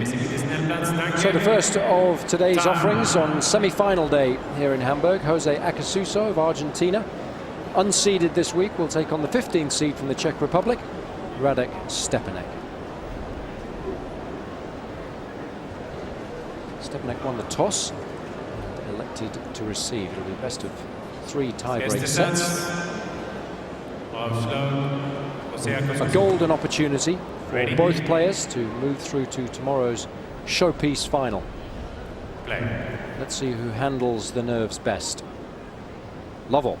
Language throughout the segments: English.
So the first of today's offerings on semi-final day here in Hamburg, Jose Acasuso of Argentina, unseeded this week, will take on the 15th seed from the Czech Republic, Štěpánek. Štěpánek won the toss and elected to receive. It'll be best of 3 tie-break sets. A golden opportunity for both players to move through to tomorrow's showpiece final. Let's see who handles the nerves best. Lovell.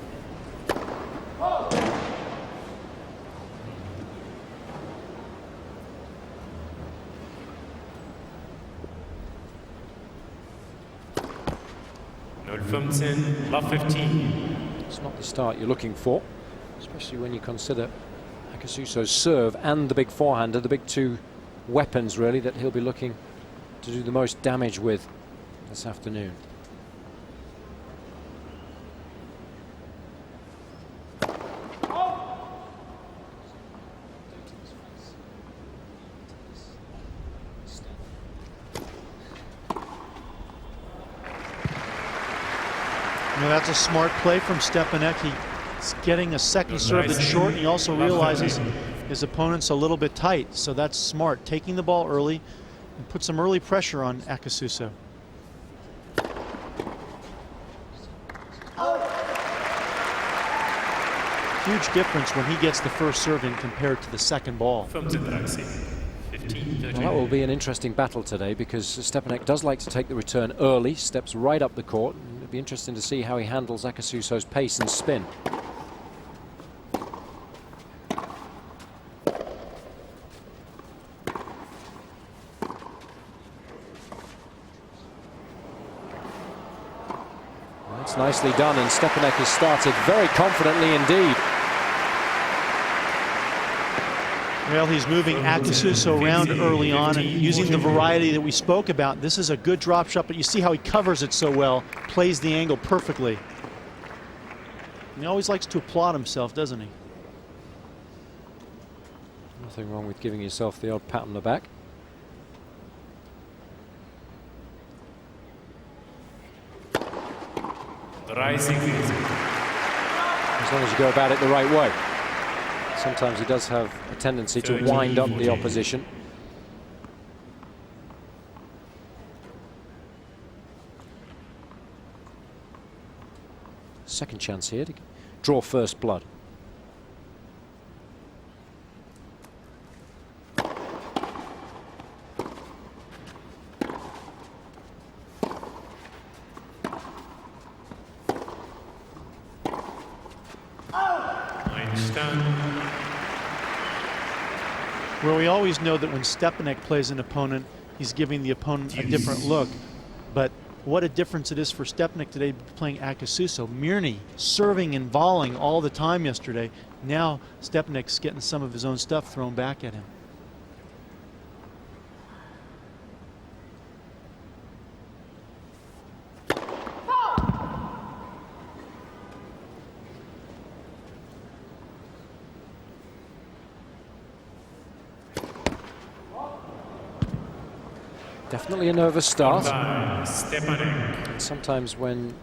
Love 15. It's not the start you're looking for, especially when you consider Acasuso's serve and the big forehander, the big 2 weapons really that he'll be looking to do the most damage with this afternoon. That's a smart play from Štěpánek. He's getting a second serve that's short, and he also realizes his opponent's a little bit tight, so that's smart. Taking the ball early and put some early pressure on Acasuso. Huge difference when he gets the first serve in compared to the second ball. Well, that will be an interesting battle today, because Štěpánek does like to take the return early, steps right up the court. It'll be interesting to see how he handles Acasuso's pace and spin. That's nicely done, and Štěpánek has started very confidently indeed. Well, he's moving Acasuso around early on and using the variety that we spoke about. This is a good drop shot, but you see how he covers it so well, plays the angle perfectly. And he always likes to applaud himself, doesn't he? Nothing wrong with giving yourself the odd pat on the back. Rising. As long as you go about it the right way. Sometimes he does have a tendency to wind up the opposition. Second chance here to draw first blood. Well, we always know that when Štěpánek plays an opponent, he's giving the opponent a different look. But what a difference it is for Štěpánek today playing Acasuso. Mirny serving and volleying all the time yesterday. Now Štěpánek's getting some of his own stuff thrown back at him. Definitely a nervous start. And sometimes when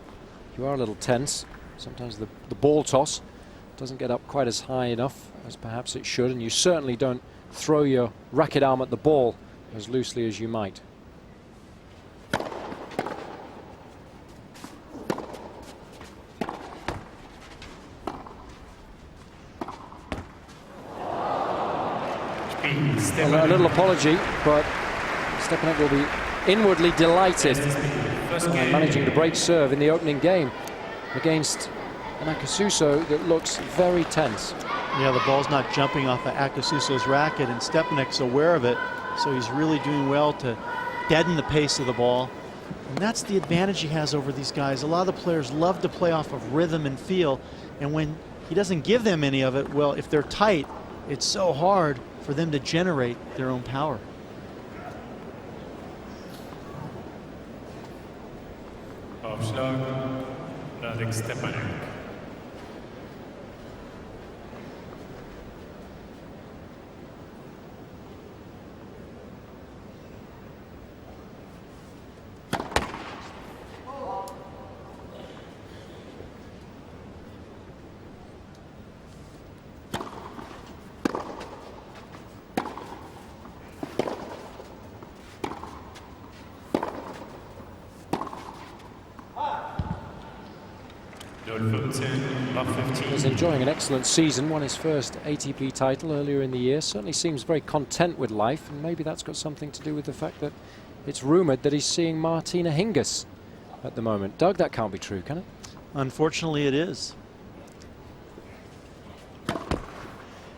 you are a little tense, sometimes the ball toss doesn't get up quite as high enough as perhaps it should, and you certainly don't throw your racket arm at the ball as loosely as you might. Well, a little apology, but Štěpánek will be inwardly delighted managing to break serve in the opening game against an Acasuso that looks very tense. Yeah, the ball's not jumping off of Acasuso's racket, and Štěpánek's aware of it, so he's really doing well to deaden the pace of the ball. And that's the advantage he has over these guys. A lot of the players love to play off of rhythm and feel, and when he doesn't give them any of it, well, if they're tight, it's so hard for them to generate their own power. Aufschlag, Štěpánek. 0-15, love 15. He's enjoying an excellent season, won his first ATP title earlier in the year. Certainly seems very content with life, and maybe that's got something to do with the fact that it's rumoured that he's seeing Martina Hingis at the moment. Doug, that can't be true, can it? Unfortunately, it is.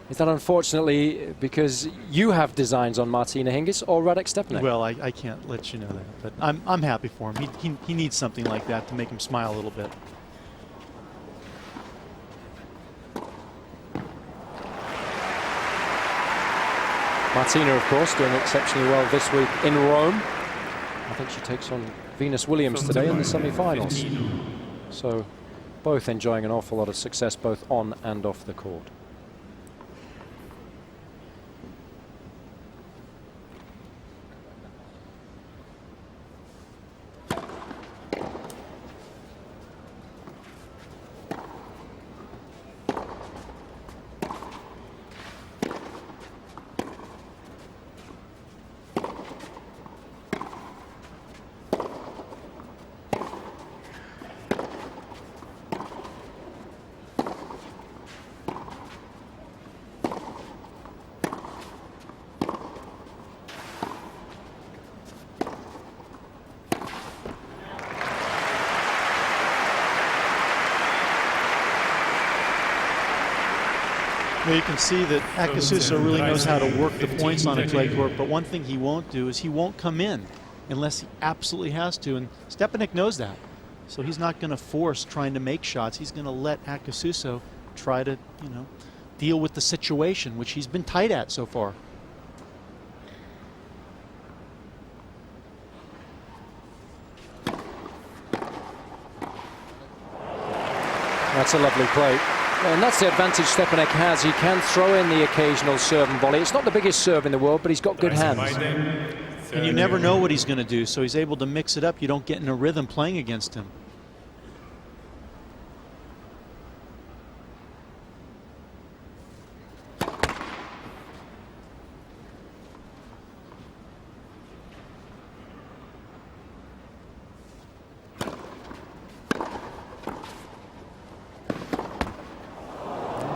Is that unfortunately because you have designs on Martina Hingis or Radek Stepanek? Well, I can't let you know that, but I'm happy for him. He needs something like that to make him smile a little bit. Martina, of course, doing exceptionally well this week in Rome. I think she takes on Venus Williams today in the semi-finals. So both enjoying an awful lot of success both on and off the court. Well, you can see that Acasuso really knows how to work the points on a clay court, but one thing he won't do is he won't come in unless he absolutely has to, and Štěpánek knows that. So he's not going to force trying to make shots. He's going to let Acasuso try to, deal with the situation, which he's been tight at so far. That's a lovely play. And that's the advantage Štěpánek has. He can throw in the occasional serve and volley. It's not the biggest serve in the world, but he's got good hands. And you never know what he's going to do, so he's able to mix it up. You don't get in a rhythm playing against him.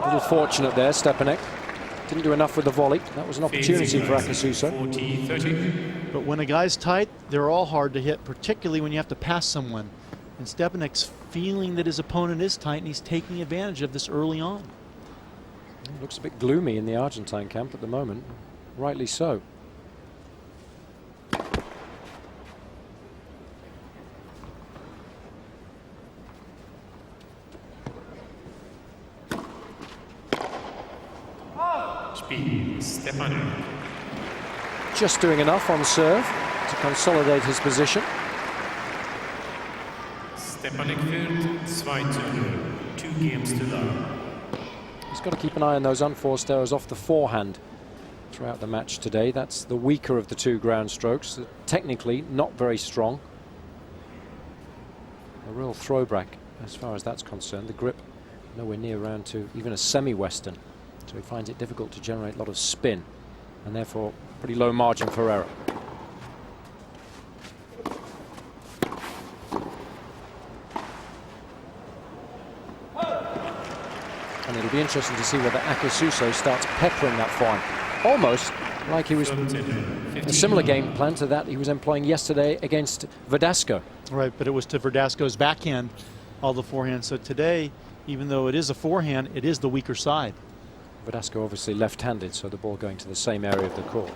A little fortunate there, Štěpánek. Didn't do enough with the volley. That was an opportunity for Acasuso. 40-30. But when a guy's tight, they're all hard to hit, particularly when you have to pass someone. And Štěpánek's feeling that his opponent is tight, and he's taking advantage of this early on. It looks a bit gloomy in the Argentine camp at the moment. Rightly so. Štěpánek. Just doing enough on serve to consolidate his position. Štěpánek führt 2-0, 2 games to love. He's got to keep an eye on those unforced errors off the forehand throughout the match today. That's the weaker of the two ground strokes. Technically not very strong. A real throwback as far as that's concerned. The grip nowhere near round to even a semi-western. So he finds it difficult to generate a lot of spin and therefore pretty low margin for error. And it'll be interesting to see whether Acasuso starts peppering that forehand. Almost like he was a similar game plan to that he was employing yesterday against Verdasco. Right, but it was to Verdasco's backhand, all the forehand. So today, even though it is a forehand, it is the weaker side. Verdasco obviously left-handed, so the ball going to the same area of the court.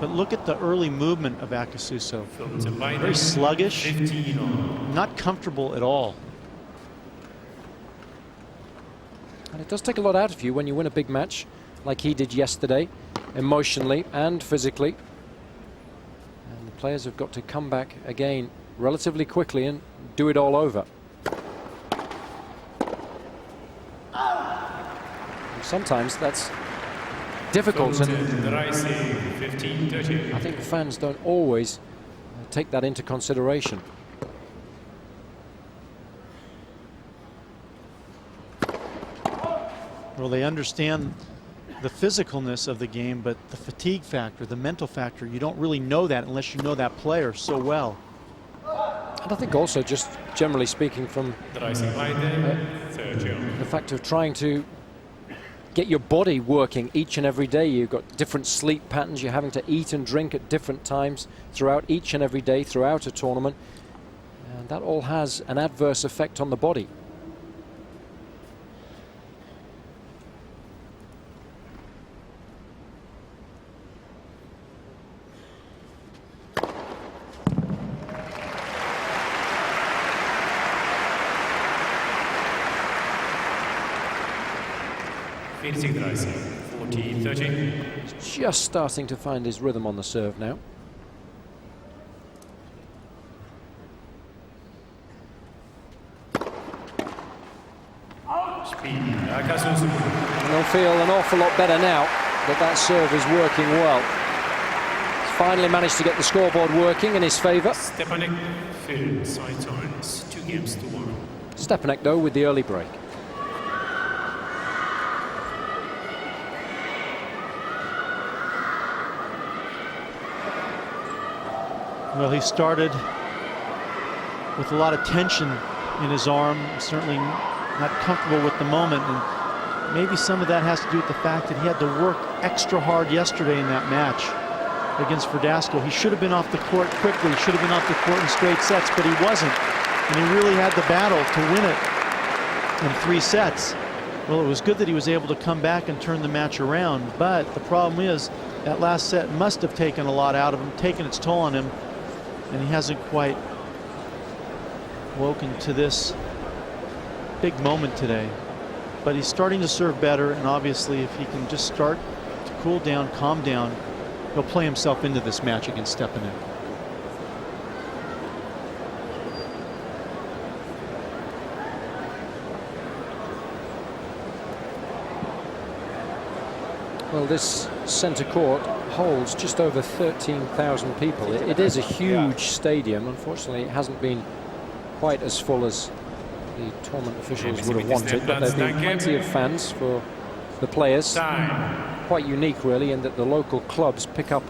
But look at the early movement of Acasuso. Very sluggish, not comfortable at all. And it does take a lot out of you when you win a big match like he did yesterday, emotionally and physically. And the players have got to come back again relatively quickly and do it all over. Sometimes that's difficult, and I think the fans don't always take that into consideration. Well, they understand the physicalness of the game, but the fatigue factor, the mental factor, you don't really know that unless you know that player so well. And I think also, just generally speaking, from the fact of trying to get your body working each and every day. You've got different sleep patterns. You're having to eat and drink at different times throughout each and every day, throughout a tournament. And that all has an adverse effect on the body. He's just starting to find his rhythm on the serve now. Acasuso. And they'll feel an awful lot better now that that serve is working well. He's finally managed to get the scoreboard working in his favour. Štěpánek filled 2 times, 2 games to 1. Štěpánek, though, with the early break. Well, he started with a lot of tension in his arm, certainly not comfortable with the moment, and maybe some of that has to do with the fact that he had to work extra hard yesterday in that match against Verdasco. He should have been off the court quickly, should have been off the court in straight sets, but he wasn't, and he really had the battle to win it in 3 sets. Well, it was good that he was able to come back and turn the match around, but the problem is that last set must have taken a lot out of him, taken its toll on him, and he hasn't quite woken to this big moment today. But he's starting to serve better, and obviously if he can just start to cool down, calm down, he'll play himself into this match against Štěpánek. Well, this centre court holds just over 13,000 people. It is a huge stadium. Unfortunately, it hasn't been quite as full as the tournament officials would have wanted, but there have been plenty of fans for the players. Quite unique, really, in that the local clubs pick up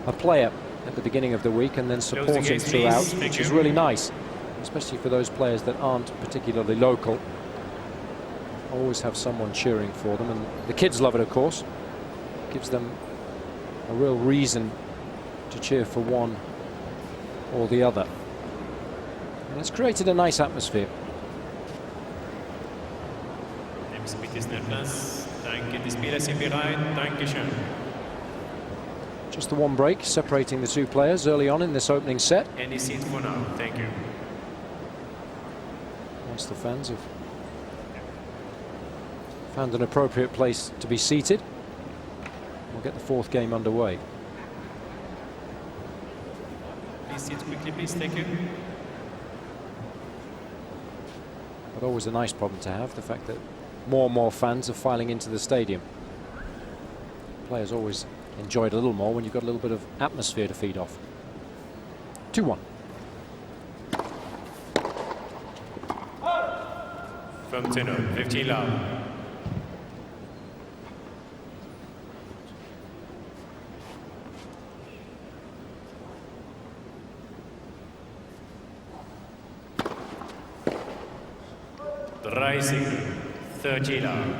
a player at the beginning of the week and then support him throughout, which is really nice, especially for those players that aren't particularly local. Always have someone cheering for them, and the kids love it, of course. Gives them a real reason to cheer for one or the other. And it's created a nice atmosphere. Just the one break separating the 2 players early on in this opening set. Any seat for now, thank you. Once the fans have found an appropriate place to be seated, we'll get the 4th game underway. Please sit quickly, please, thank you. But always a nice problem to have, the fact that more and more fans are filing into the stadium. Players always enjoy it a little more when you've got a little bit of atmosphere to feed off. 2-1. From tenor, 15 love. Rising 30 love.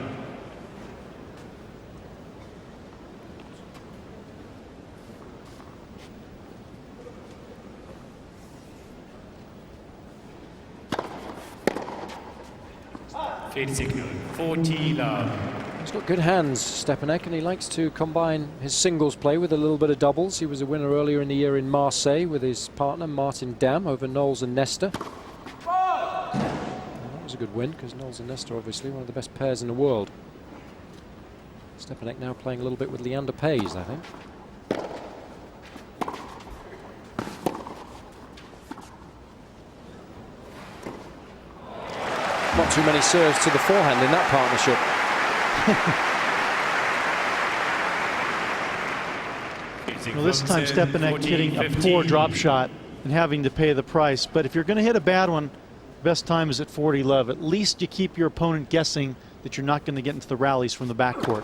Field signal 40 love. He's got good hands, Štěpánek, and he likes to combine his singles play with a little bit of doubles. He was a winner earlier in the year in Marseille with his partner Martin Dam over Knowles and Nesta. A good win, because Knowles and Nesta are obviously one of the best pairs in the world. Štěpánek now playing a little bit with Leander Paes, I think. Not too many serves to the forehand in that partnership. Well, this time Štěpánek hitting a poor drop shot and having to pay the price. But if you're going to hit a bad one, best time is at 40 love. At least you keep your opponent guessing that you're not going to get into the rallies from the backcourt.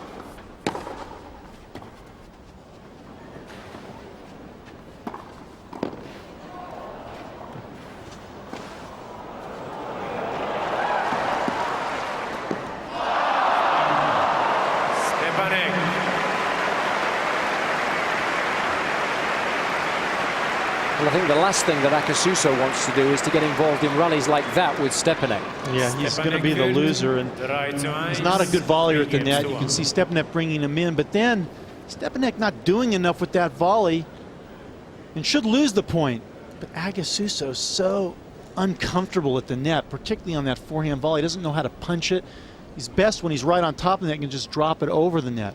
Well, I think the last thing that Acasuso wants to do is to get involved in rallies like that with Štěpánek. Yeah, he's going to be the loser, and he's not a good volleyer at the net. You can see Štěpánek bringing him in, but then Štěpánek not doing enough with that volley and should lose the point. But Acasuso is so uncomfortable at the net, particularly on that forehand volley. He doesn't know how to punch it. He's best when he's right on top of the net and can just drop it over the net.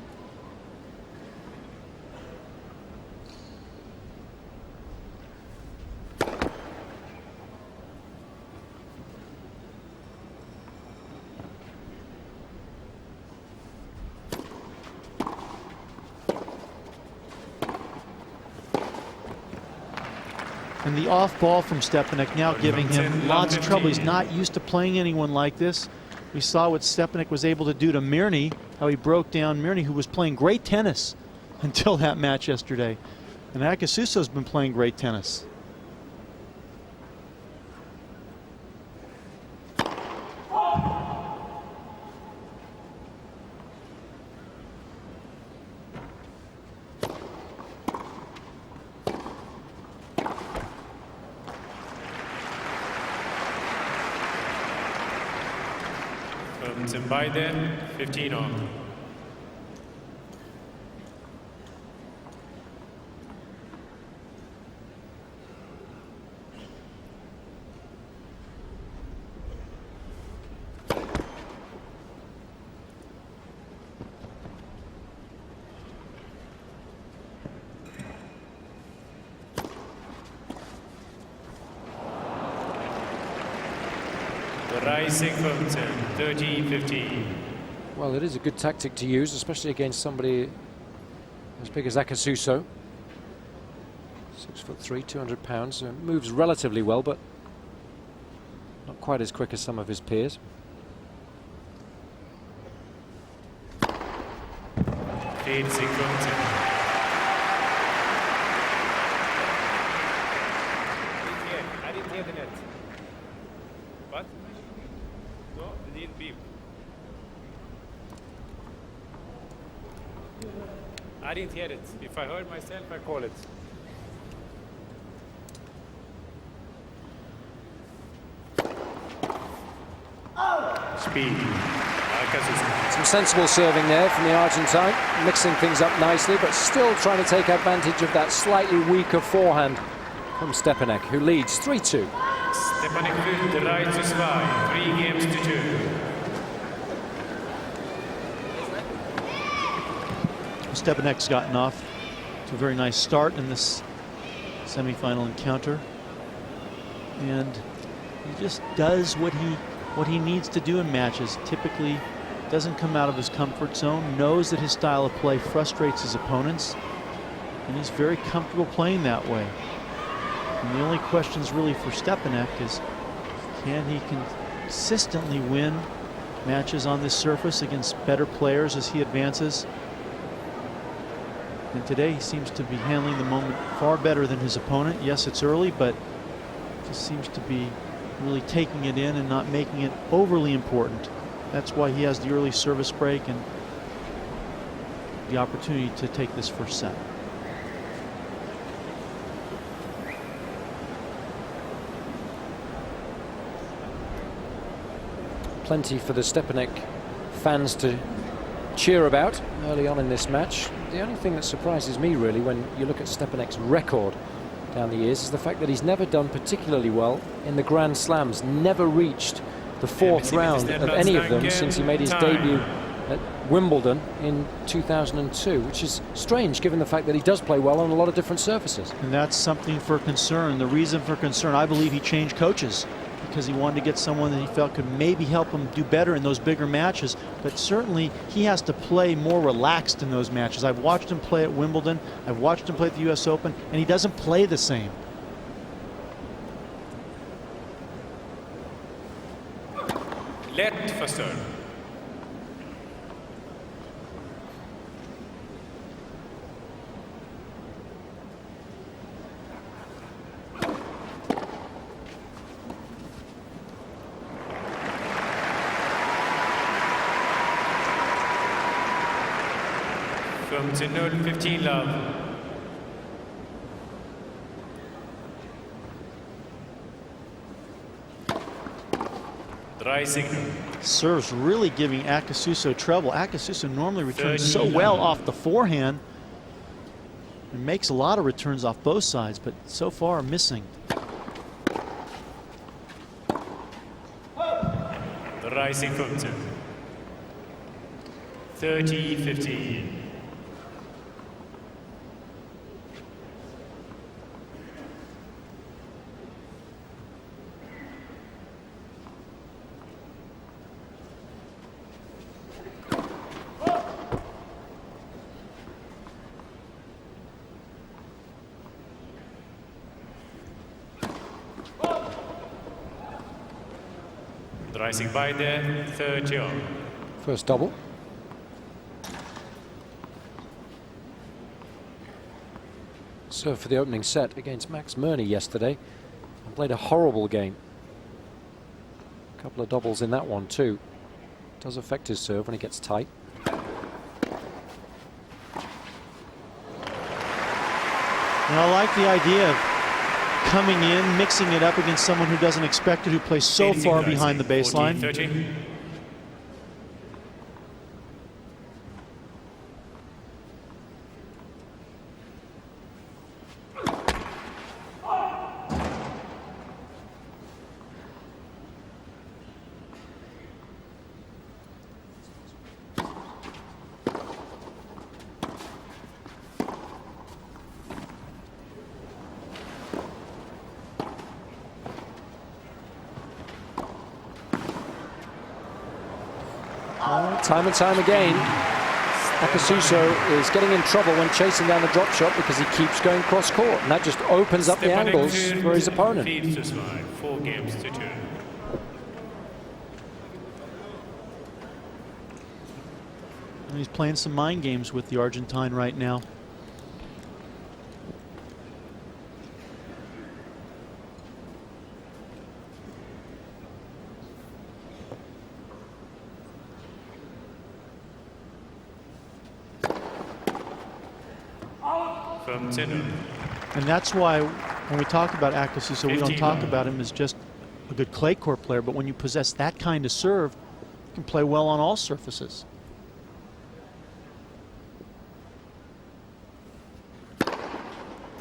And the off ball from Štěpánek now giving him lots of trouble. He's not used to playing anyone like this. We saw what Štěpánek was able to do to Mirny, how he broke down Mirny, who was playing great tennis until that match yesterday. And Acasuso's been playing great tennis. From Biden, 15 on. Rising Fulton, 13-15. Well, it is a good tactic to use, especially against somebody as big as Acasuso. 6'3", 200 pounds. Moves relatively well, but not quite as quick as some of his peers. Rising Fulton. I didn't hear the net. What? No, it didn't beep. I didn't hear it. If I heard myself, I call it. Speed. Some sensible serving there from the Argentine, mixing things up nicely, but still trying to take advantage of that slightly weaker forehand from Štěpánek, who leads 3-2. Štěpánek the right to spy, 3 games to 2. Štěpánek's gotten off to a very nice start in this semifinal encounter, and he just does what he needs to do in matches. Typically doesn't come out of his comfort zone, knows that his style of play frustrates his opponents, and he's very comfortable playing that way. And the only questions really for Štěpánek is, can he consistently win matches on this surface against better players as he advances? And today he seems to be handling the moment far better than his opponent. Yes, it's early, but just seems to be really taking it in and not making it overly important. That's why he has the early service break and the opportunity to take this first set. Plenty for the Štěpánek fans to cheer about early on in this match. The only thing that surprises me really when you look at Štěpánek's record down the years is the fact that he's never done particularly well in the Grand Slams, never reached the 4th round of any of them since he made his debut at Wimbledon in 2002, which is strange given the fact that he does play well on a lot of different surfaces. And that's something for concern. The reason for concern, I believe he changed coaches because he wanted to get someone that he felt could maybe help him do better in those bigger matches, but certainly he has to play more relaxed in those matches. I've watched him play at Wimbledon, I've watched him play at the US Open, and he doesn't play the same. Lätt för serve. From to 0-15 love. Serves really giving Acasuso trouble. Acasuso normally returns so well off the forehand. It makes a lot of returns off both sides, but so far missing. Rising Punkte. 30-15. Rising by the 30. First double. Served for the opening set against Max Murney yesterday and played a horrible game. A couple of doubles in that one too. Does affect his serve when he gets tight. And I like the idea of coming in, mixing it up against someone who doesn't expect it, who plays so far behind the baseline. 40-30. Time and time again, Acasuso is getting in trouble when chasing down the drop shot because he keeps going cross court, and that just opens up the angles for his opponent. 4 games to 2. And he's playing some mind games with the Argentine right now. And that's why when we talk about Acasuso, we don't talk about him as just a good clay court player, but when you possess that kind of serve, you can play well on all surfaces.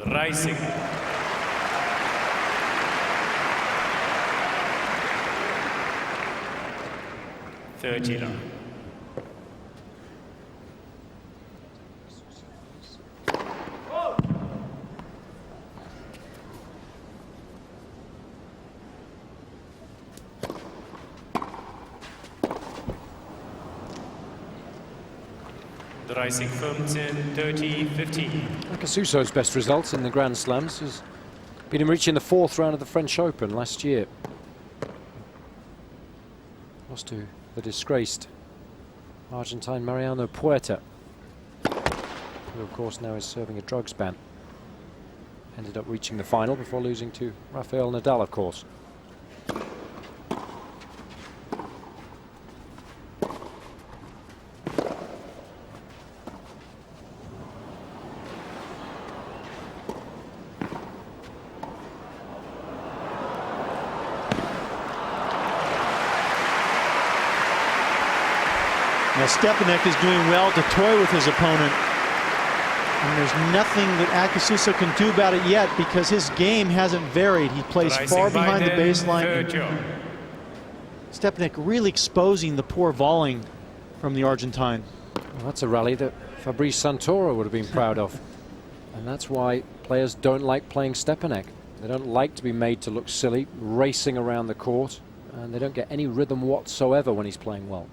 Rising. $30. Rising Punkte 30-15. Acasuso's best results in the Grand Slams has been him reaching the 4th round of the French Open last year. Lost to the disgraced Argentine Mariano Puerta, who of course now is serving a drugs ban. Ended up reaching the final before losing to Rafael Nadal, of course. Now Štěpánek is doing well to toy with his opponent. And there's nothing that Acasuso can do about it yet because his game hasn't varied. He plays far behind the baseline. Štěpánek really exposing the poor volleying from the Argentine. Well, that's a rally that Fabrice Santoro would have been proud of. And that's why players don't like playing Štěpánek. They don't like to be made to look silly, racing around the court, and they don't get any rhythm whatsoever when he's playing well.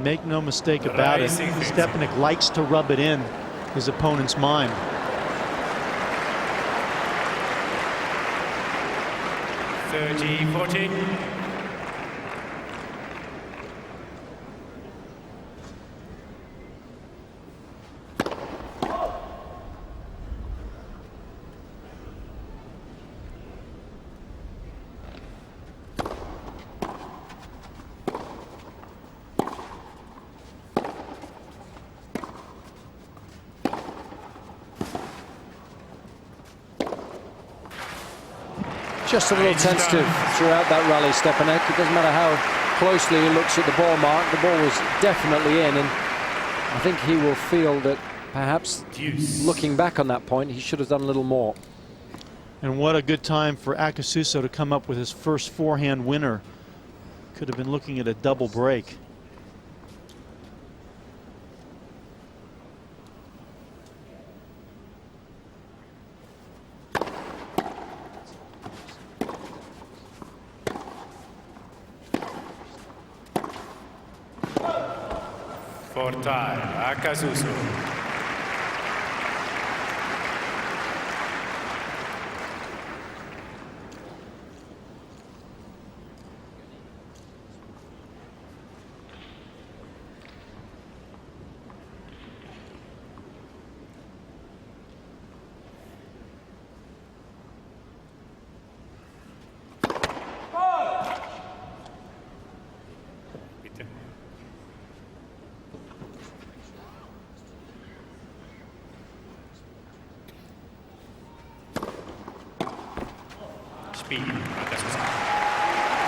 Make no mistake about it, Štěpánek likes to rub it in his opponent's mind. $30-14. Just a little tentative throughout that rally, Štěpánek. It doesn't matter how closely he looks at the ball mark. The ball was definitely in, and I think he will feel that perhaps looking back on that point, he should have done a little more. And what a good time for Acasuso to come up with his first forehand winner. Could have been looking at a double break. For time, Acasuso.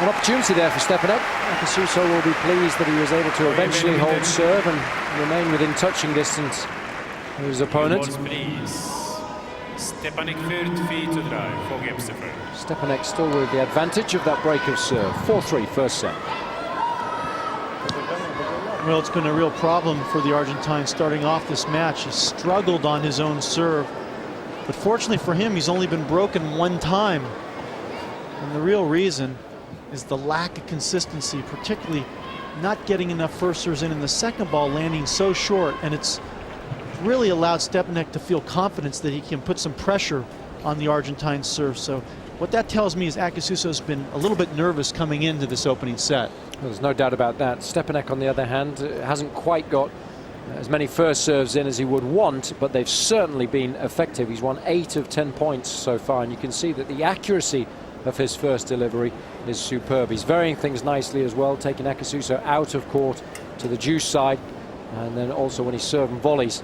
An opportunity there for Štěpánek. Acasuso will be pleased that he was able to eventually hold serve and remain within touching distance of his opponent. Štěpánek still with the advantage of that break of serve. 4-3 first set. Well, it's been a real problem for the Argentine starting off this match. He struggled on his own serve, but fortunately for him, he's only been broken one time. And the real reason is the lack of consistency, particularly not getting enough first serves in the second ball landing so short, and it's really allowed Štěpánek to feel confidence that he can put some pressure on the Argentine serve. So what that tells me is Acasuso's been a little bit nervous coming into this opening set. Well, there's no doubt about that. Štěpánek, on the other hand, hasn't quite got as many first serves in as he would want, but they've certainly been effective. He's won 8 of 10 points so far, and you can see that the accuracy of his first delivery is superb. He's varying things nicely as well, taking Acasuso out of court to the juice side, and then also when he's serving volleys,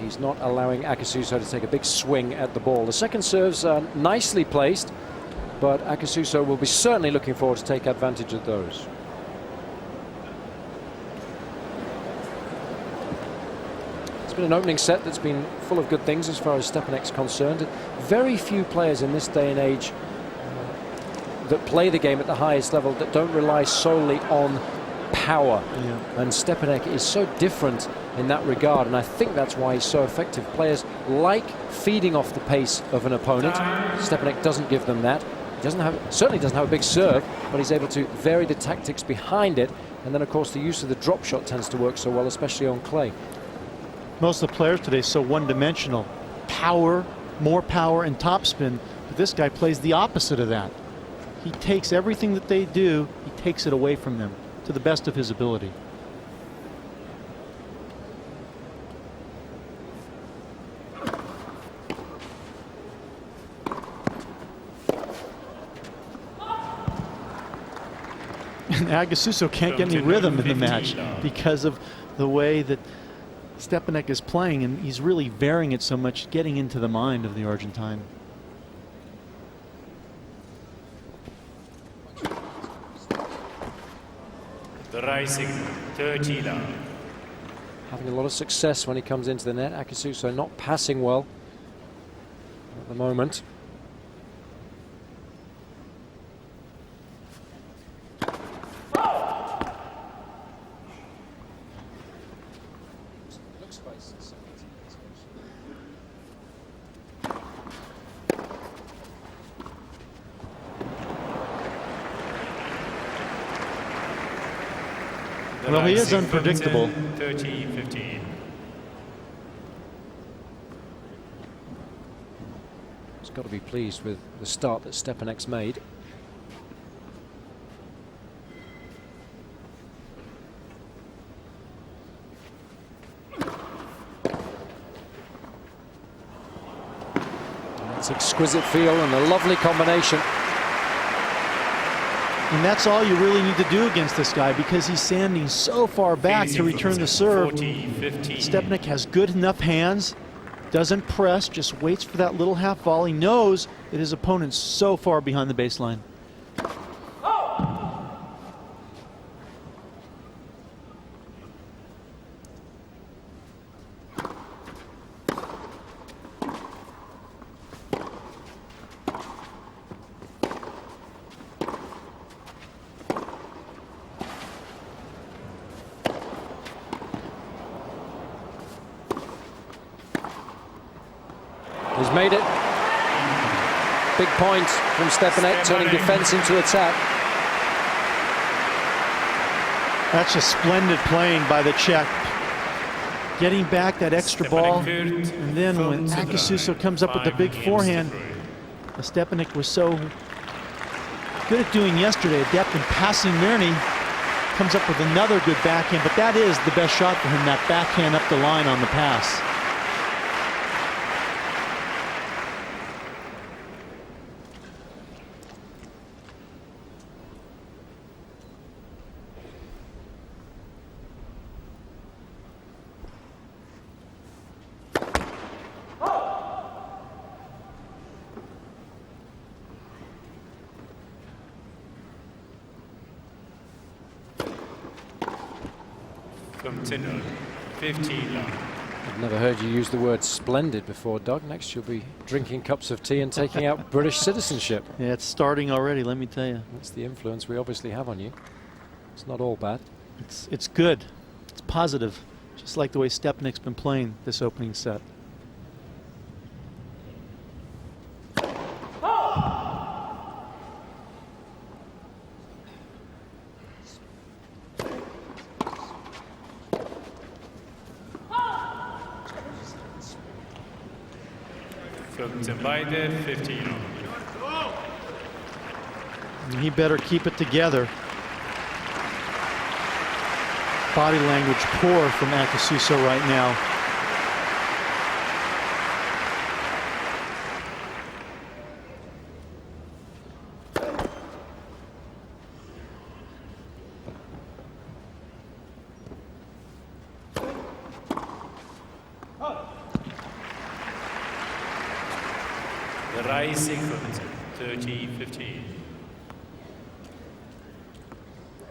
he's not allowing Acasuso to take a big swing at the ball. The second serves are nicely placed, but Acasuso will be certainly looking forward to take advantage of those. It's been an opening set that's been full of good things as far as Štěpánek's concerned. Very few players in this day and age that play the game at the highest level that don't rely solely on power. And Štěpánek is so different in that regard, and I think that's why he's so effective. Players like feeding off the pace of an opponent. Štěpánek doesn't give them that. He certainly doesn't have a big serve, but he's able to vary the tactics behind it, and then of course the use of the drop shot tends to work so well, especially on clay. Most of the players today are so one-dimensional. Power, more power, and topspin. But this guy plays the opposite of that. He takes everything that they do, he takes it away from them to the best of his ability. And Acasuso can't get any rhythm in the match because of the way that Štěpánek is playing, and he's really varying it so much, getting into the mind of the Argentine. The rising 30 down. Having a lot of success when he comes into the net. Acasuso not passing well at the moment. Well, he is unpredictable. 30-15. He's got to be pleased with the start that Štěpánek's made. That's exquisite feel and a lovely combination. And that's all you really need to do against this guy, because he's sanding so far back to return the serve. Štěpánek has good enough hands Doesn't press, just waits for that little half volley, knows that his opponent's so far behind the baseline. He's made it. Big point from Štěpánek, turning defense into attack. That's just splendid playing by the Czech. Getting back that extra ball, and then when Acasuso comes up with the big forehand, Štěpánek was so good at doing yesterday, adept in passing Mirny, comes up with another good backhand, but that is the best shot for him, that backhand up the line on the pass. From 15 love. I've never heard you use the word splendid before, Doug. Next you'll be drinking cups of tea and taking out British citizenship. Yeah, it's starting already, let me tell you. That's the influence we obviously have on you. It's not all bad. It's good. It's positive. Just like the way Štěpánek's been playing this opening set. From Divided 15. And he better keep it together. Body language poor from Acasuso right now. The rising from 30-15.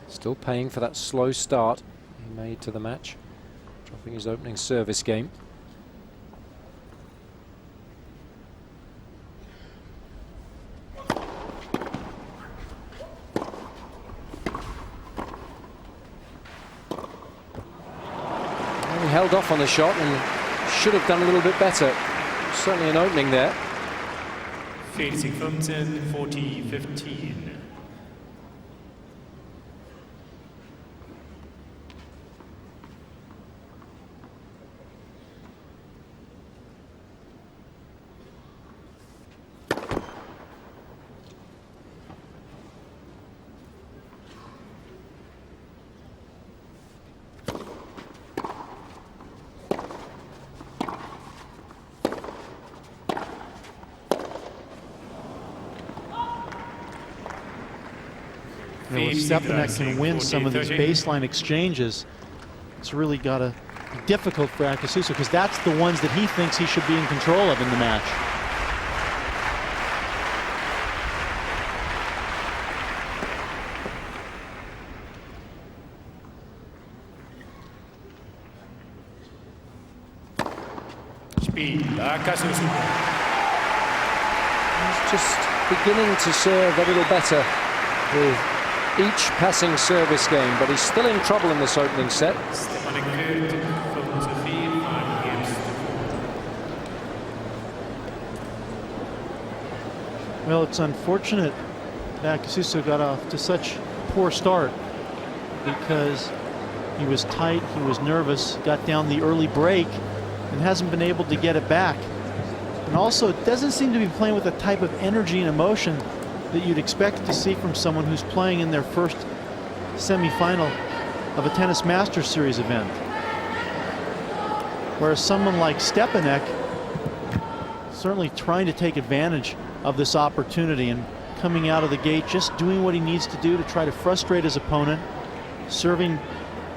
Still paying for that slow start he made to the match, dropping his opening service game. Well, he held off on the shot and should have done a little bit better. Certainly an opening there. 40-15. You know, if Štěpánek can win some of these baseline exchanges, it's really got to be difficult for Acasuso, because that's the ones that he thinks he should be in control of in the match. Speed, Acasuso. He's just beginning to serve a little better with each passing service game, but he's still in trouble in this opening set. Well, it's unfortunate that Acasuso got off to such a poor start, because he was tight, he was nervous, got down the early break, and hasn't been able to get it back. And also, it doesn't seem to be playing with the type of energy and emotion that you'd expect to see from someone who's playing in their first semifinal of a Tennis Masters Series event. Whereas someone like Štěpánek, certainly trying to take advantage of this opportunity and coming out of the gate, just doing what he needs to do to try to frustrate his opponent, serving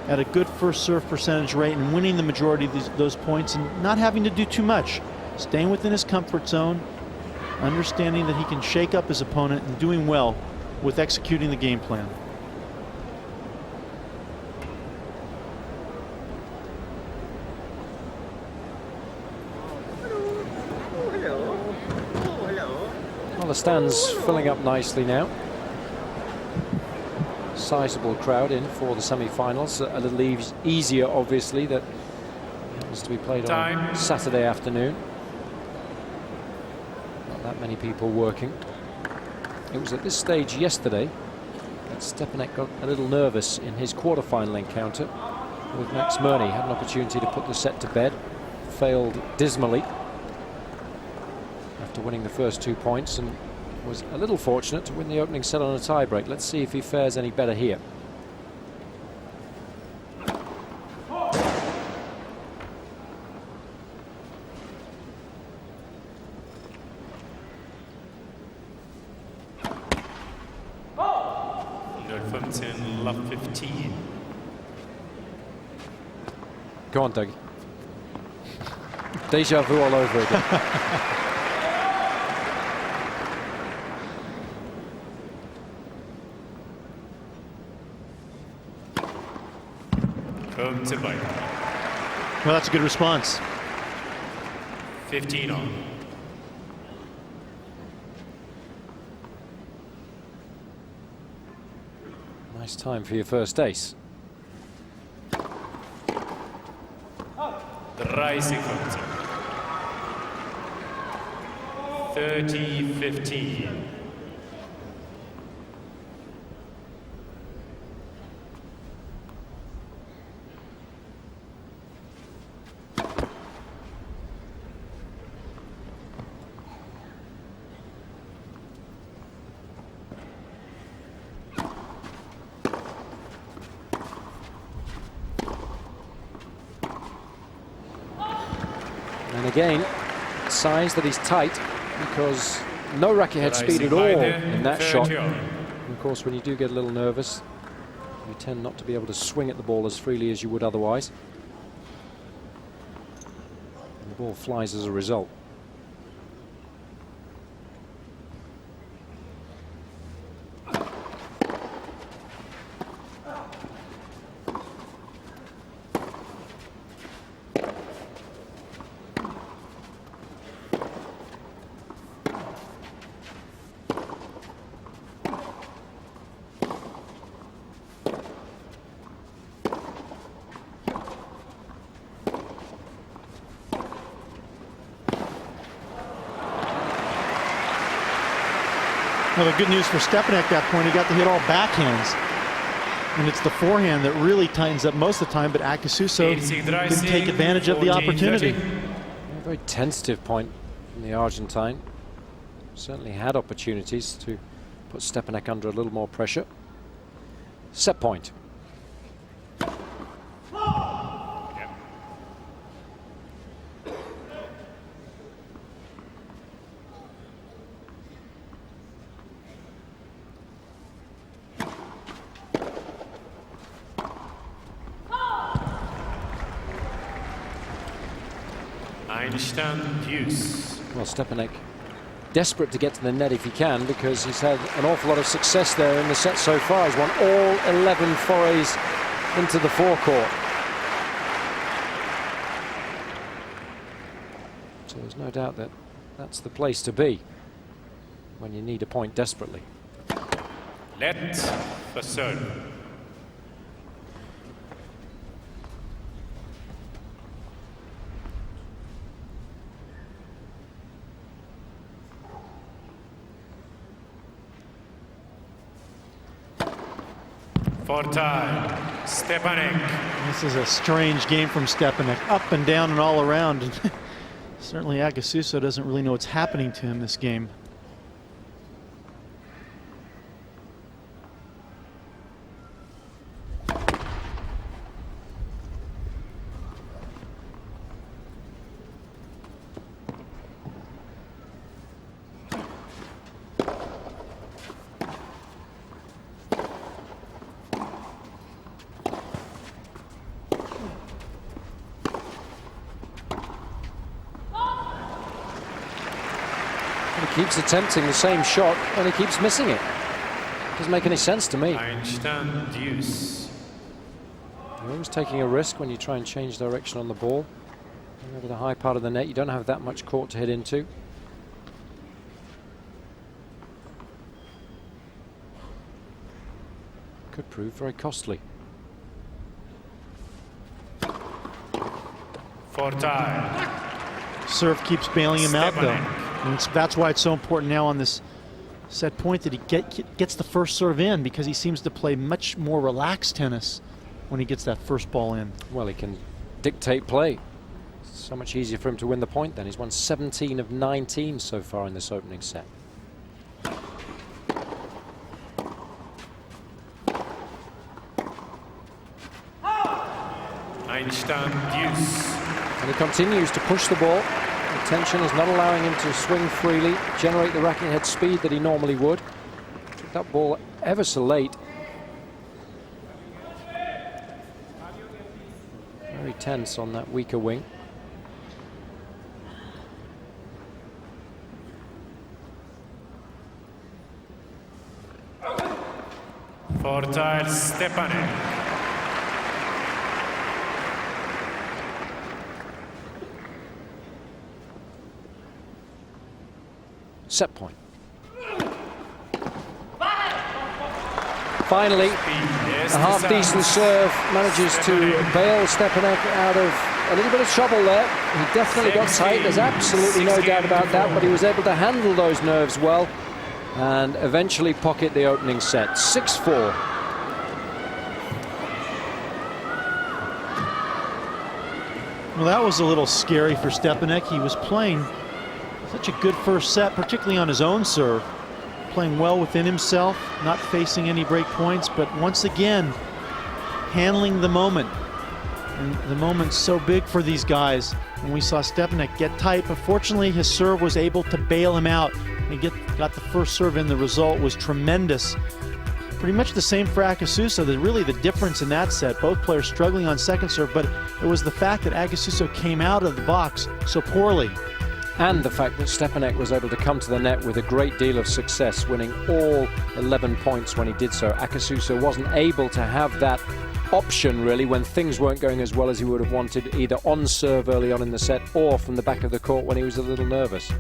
at a good first serve percentage rate and winning the majority of those points, and not having to do too much. staying within his comfort zone, understanding that he can shake up his opponent, and doing well with executing the game plan. Well, the stands filling up nicely now. Sizable crowd in for the semi-finals. A little easier, obviously, that happens to be played on Saturday afternoon. Not that many people working. It was at this stage yesterday that Štěpánek got a little nervous in his quarter-final encounter with Max Murney. Had an opportunity to put the set to bed, failed dismally after winning the first 2 points, and was a little fortunate to win the opening set on a tie-break. Let's see if he fares any better here. Love 15. Go on, Doug. Deja vu all over again. Home to bite. Well, that's a good response. 15 on. Nice time for your first ace. The rising hunter. 30-15. And again, signs that he's tight, because no racket head speed at all in that shot. And of course, when you do get a little nervous, you tend not to be able to swing at the ball as freely as you would otherwise. And the ball flies as a result. Well, the good news for Štěpánek at that point, he got to hit all backhands. And it's the forehand that really tightens up most of the time, but Acasuso didn't take advantage of the opportunity. A very tentative point from the Argentine. Certainly had opportunities to put Štěpánek under a little more pressure. Set point. Well, Štěpánek desperate to get to the net if he can, because he's had an awful lot of success there in the set so far. He's won all 11 forays into the forecourt. So there's no doubt that that's the place to be when you need a point desperately. Let for serve. For time, Štěpánek. This is a strange game from Štěpánek, up and down and all around. Certainly Acasuso doesn't really know what's happening to him this game. keeps attempting the same shot and he keeps missing it. Doesn't make any sense to me. You're always taking a risk when you try and change direction on the ball. Over the high part of the net, you don't have that much court to hit into. Could prove very costly. Serve keeps bailing him out, though. And that's why it's so important now on this set point that he gets the first serve in, because he seems to play much more relaxed tennis when he gets that first ball in. Well, he can dictate play. So much easier for him to win the point then. He's won 17 of 19 so far in this opening set. And he continues to push the ball. The tension is not allowing him to swing freely, generate the racket head speed that he normally would. Took that ball ever so late. Very tense on that weaker wing. Štěpánek. Set point. Finally, a half-decent serve manages to bail Štěpánek out of a little bit of trouble there. He definitely got tight, there's absolutely no doubt about that, but he was able to handle those nerves well and eventually pocket the opening set. 6-4. Well, that was a little scary for Štěpánek. He was playing such a good first set, particularly on his own serve. Playing well within himself, not facing any break points, but once again, handling the moment. And the moment's so big for these guys. When we saw Štěpánek get tight, but fortunately his serve was able to bail him out and got the first serve in. The result was tremendous. Pretty much the same for Acasuso. Really the difference in that set, both players struggling on second serve, but it was the fact that Acasuso came out of the box so poorly. And the fact that Štěpánek was able to come to the net with a great deal of success, winning all 11 points when he did so. Acasuso wasn't able to have that option really when things weren't going as well as he would have wanted, either on serve early on in the set or from the back of the court when he was a little nervous.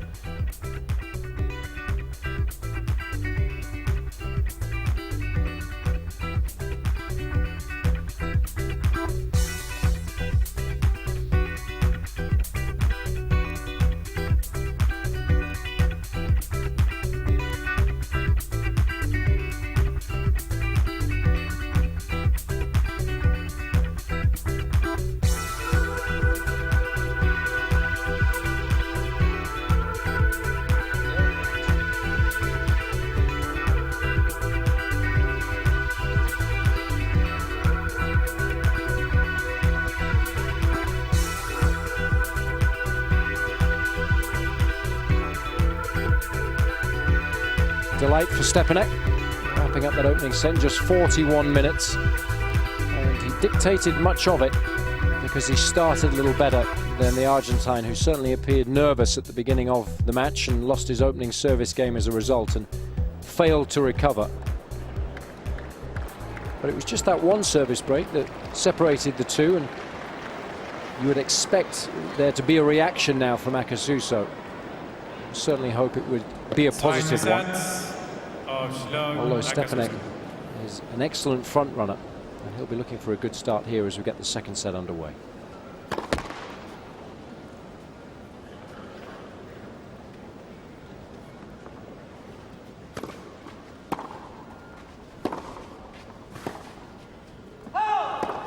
Delight for Štěpánek, wrapping up that opening set in just 41 minutes. And he dictated much of it because he started a little better than the Argentine, who certainly appeared nervous at the beginning of the match and lost his opening service game as a result and failed to recover. But it was just that one service break that separated the two, and you would expect there to be a reaction now from Acasuso. Certainly hope it would be a positive one. Although Štěpánek is an excellent front runner, and he'll be looking for a good start here as we get the second set underway.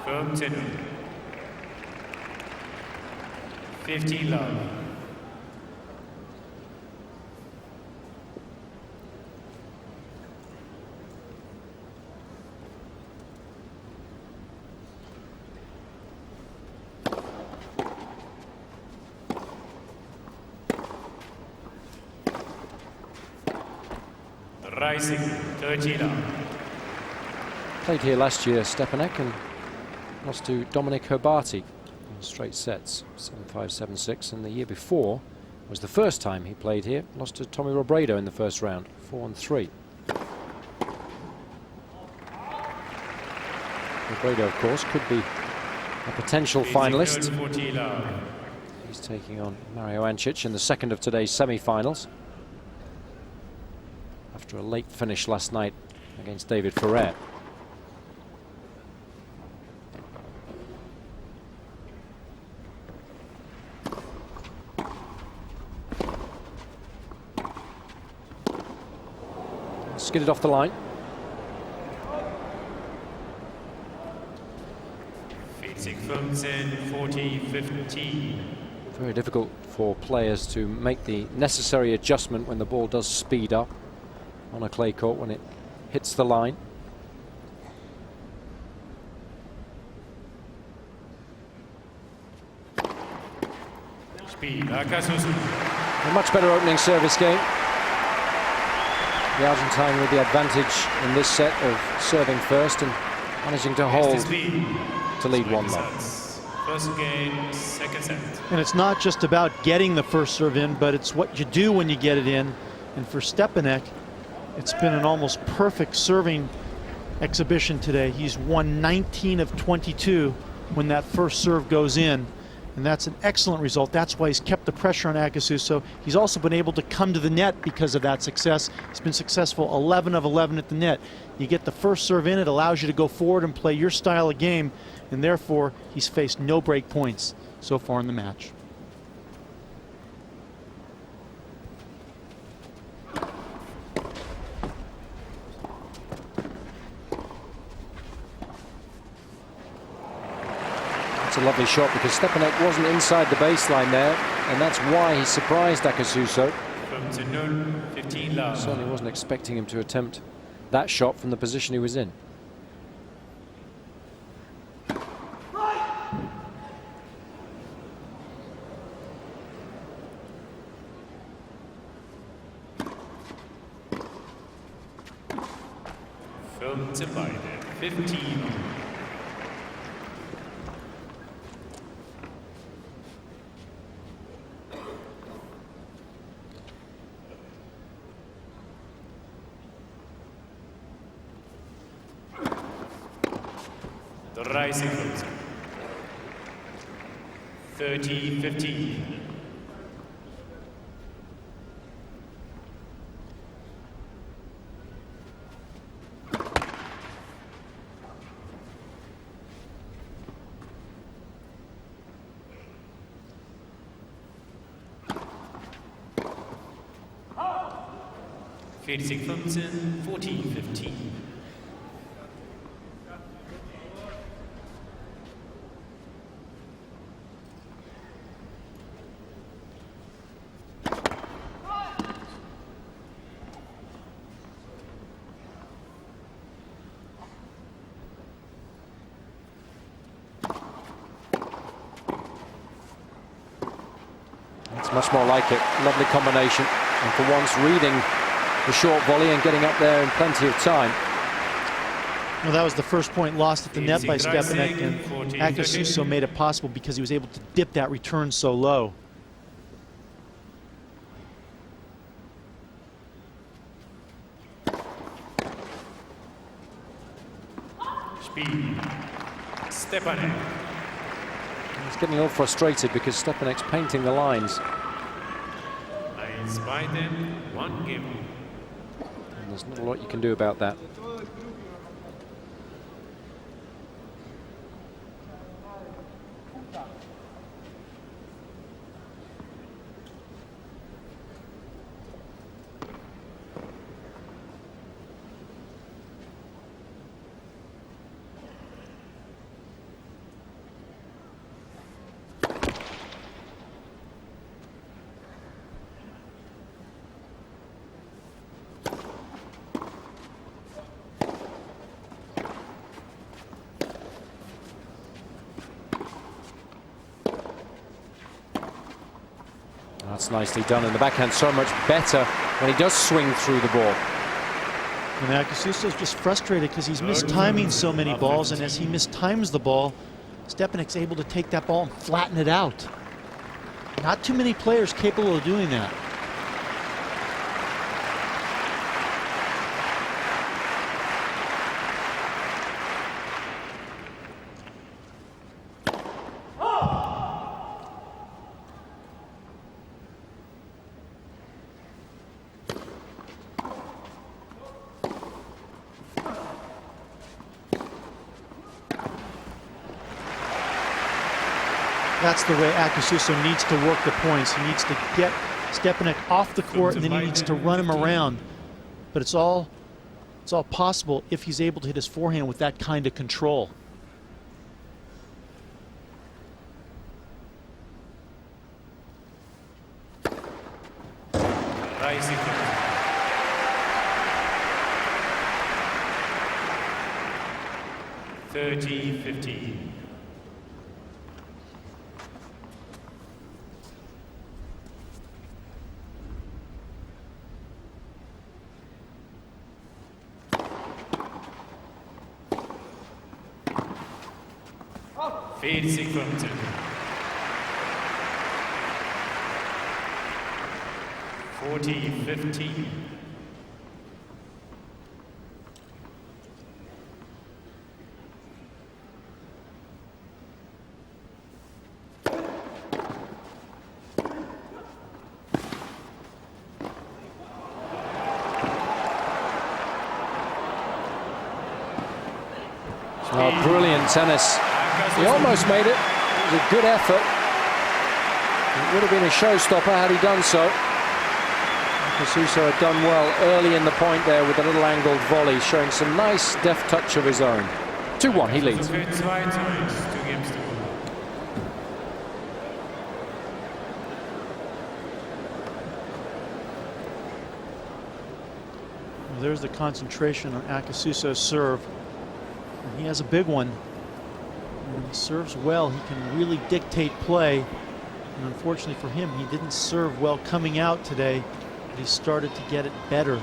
Firm 15 love. Rising 30 love. Played here last year, Štěpánek, and lost to Dominic Herbati in straight sets, 7-5, 7-6, and the year before was the first time he played here. Lost to Tommy Robredo in the first round, 4-3. Robredo, of course, could be a potential finalist. He's taking on Mario Ancic in the second of today's semi-finals, after a late finish last night against David Ferrer. Skidded off the line. Very difficult for players to make the necessary adjustment when the ball does speed up on a clay court when it hits the line. Acasuso. A much better opening service game. The Argentine with the advantage in this set of serving first and managing to hold to lead 1-0. First game, second set. And it's not just about getting the first serve in, but it's what you do when you get it in. And for Štěpánek, it's been an almost perfect serving exhibition today. He's won 19 of 22 when that first serve goes in. And that's an excellent result. That's why he's kept the pressure on Acasuso. He's also been able to come to the net because of that success. He's been successful 11 of 11 at the net. You get the first serve in, it allows you to go forward and play your style of game, and therefore he's faced no break points so far in the match. A lovely shot because Štěpánek wasn't inside the baseline there, and that's why he surprised Acasuso. Certainly wasn't expecting him to attempt that shot from the position he was in. From Štěpánek, 15. The rising 30-15. Felix 15, 40-15. It's much more like it. Lovely combination. And for once, reading the short volley and getting up there in plenty of time. Well, that was the first point lost at the net by Štěpánek, and Acasuso made it possible because he was able to dip that return so low. Štěpánek. He's getting all frustrated because Štěpánek's painting the lines. I inspired them one game. And there's not a lot you can do about that. That's nicely done, and the backhand so much better when he does swing through the ball. And Acasuso's just frustrated because he's mistiming so many balls, and as he mistimes the ball, Štěpánek's able to take that ball and flatten it out. Not too many players capable of doing that. That's the way Acasuso needs to work the points. He needs to get Štěpánek off the court, and then he needs to run him around. But it's all possible if he's able to hit his forehand with that kind of control. Rising. 30-15. Feed sequence. 40-15. Oh, brilliant tennis. He almost made it. It was a good effort. It would have been a showstopper had he done so. Acasuso had done well early in the point there with a little angled volley, showing some nice deft touch of his own. 2-1, he leads. Well, there's the concentration on Acasuso's serve. And he has a big one. When he serves well, he can really dictate play. And unfortunately for him, he didn't serve well coming out today, but he started to get it better.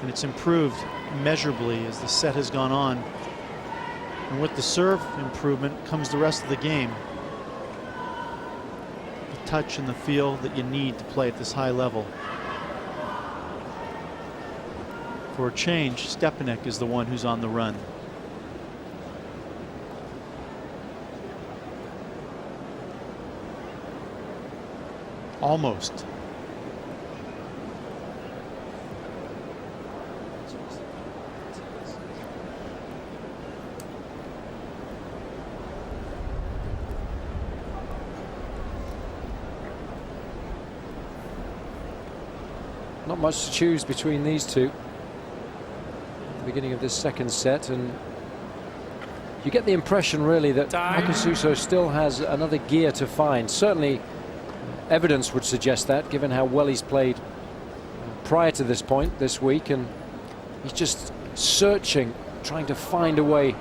And it's improved immeasurably as the set has gone on. And with the serve improvement comes the rest of the game. The touch and the feel that you need to play at this high level. For a change, Štěpánek is the one who's on the run. Almost. Not much to choose between these two. At the beginning of this second set, and you get the impression really that Acasuso still has another gear to find. Certainly evidence would suggest that, given how well he's played prior to this point this week, and he's just searching, trying to find a way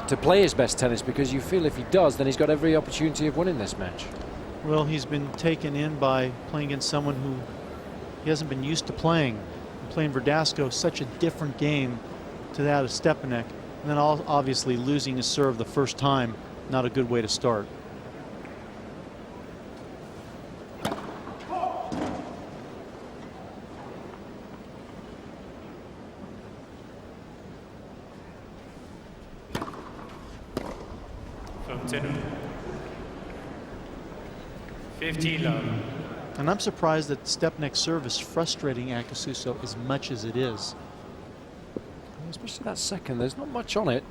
to play his best tennis, because you feel if he does, then he's got every opportunity of winning this match. Well, he's been taken in by playing against someone who he hasn't been used to playing. And playing Verdasco, such a different game to that of Štěpánek, and then obviously losing his serve the first time, not a good way to start. From 15 love. And I'm surprised that Štěpánek's serve is frustrating Acasuso as much as it is. Especially that second, there's not much on it.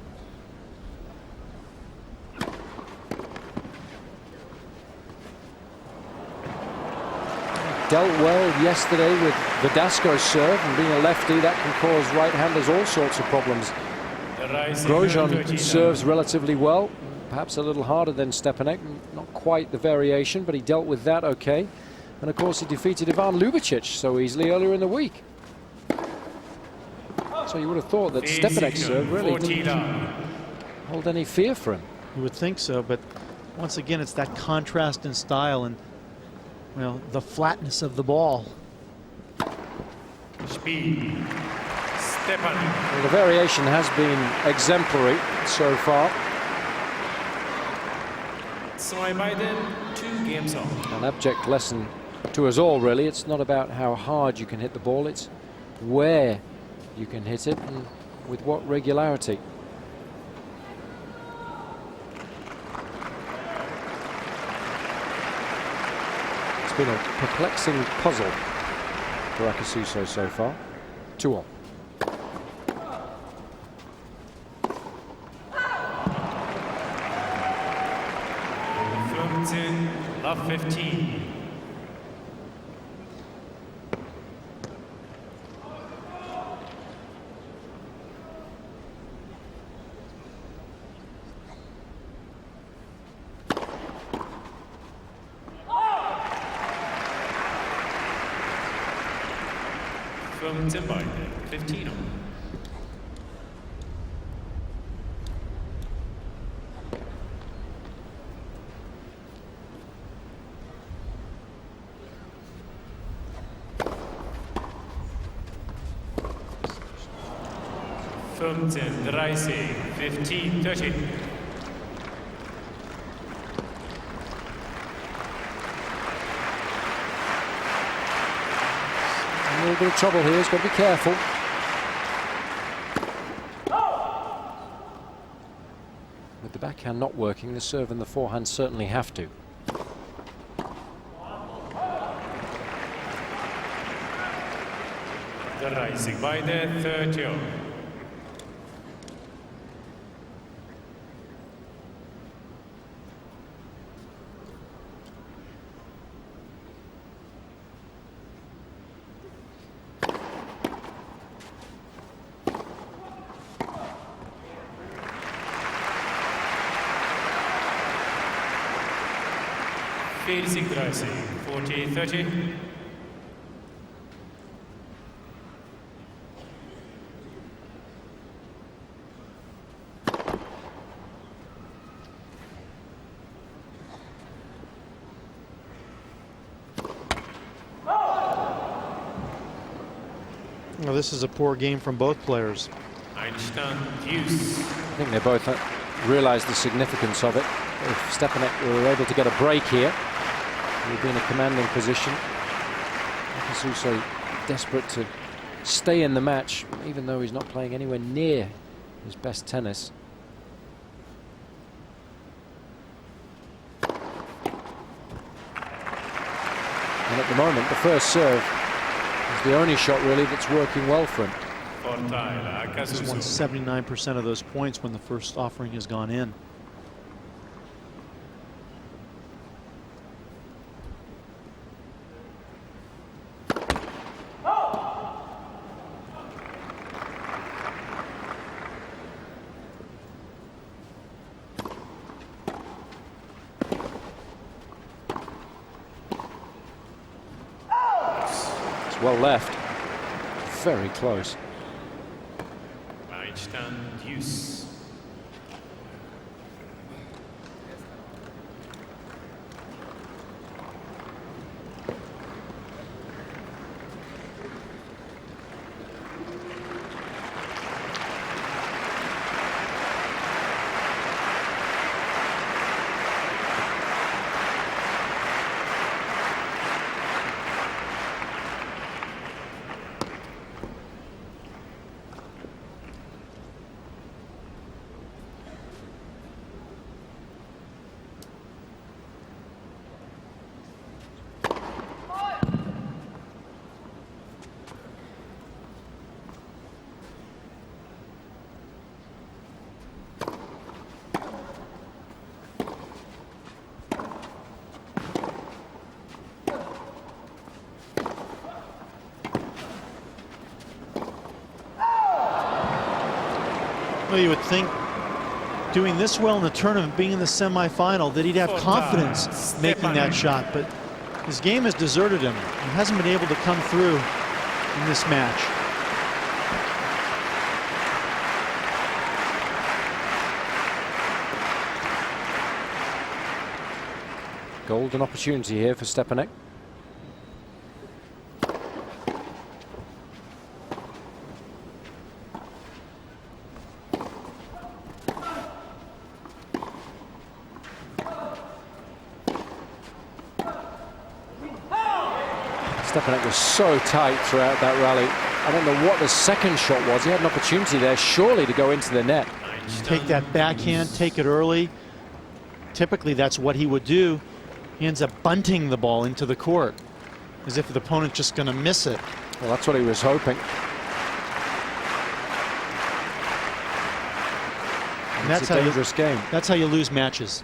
Dealt well yesterday with Verdasco's serve, and being a lefty, that can cause right-handers all sorts of problems. Grosjean serves relatively well, perhaps a little harder than Štěpánek, not quite the variation, but he dealt with that okay. And of course he defeated Ivan Ljubicic so easily earlier in the week. So you would have thought that Štěpánek's serve really didn't hold any fear for him. You would think so, but once again it's that contrast in style and, well, the flatness of the ball. Speed. Štěpánek. Well, the variation has been exemplary so far. So Biden, 2 games on. An abject lesson to us all, really. It's not about how hard you can hit the ball, it's where you can hit it and with what regularity. It's been a perplexing puzzle for Acasuso so far. 2-all. Love 15. From Timber, 15. From 15-30. A little bit of trouble here, he's got to be careful. With the backhand not working, the serve and the forehand certainly have to. The rising by the 30. Facing rising 40-30. Well, this is a poor game from both players. I think they both realize the significance of it. If Štěpánek were able to get a break here, he would be in a commanding position. Acasuso desperate to stay in the match, even though he's not playing anywhere near his best tennis. And at the moment, the first serve is the only shot really that's working well for him. He's won 79% of those points when the first offering has gone in. It's well left. Very close. Use. Well, you would think doing this well in the tournament, being in the semifinal, that he'd have confidence making that shot, but his game has deserted him. He hasn't been able to come through in this match. Golden opportunity here for Štěpánek. Štěpánek was so tight throughout that rally. I don't know what the second shot was. He had an opportunity there, surely, to go into the net. Take that backhand, take it early. Typically, that's what he would do. He ends up bunting the ball into the court, as if the opponent's just going to miss it. Well, that's what he was hoping. And that's a dangerous game. That's how you lose matches.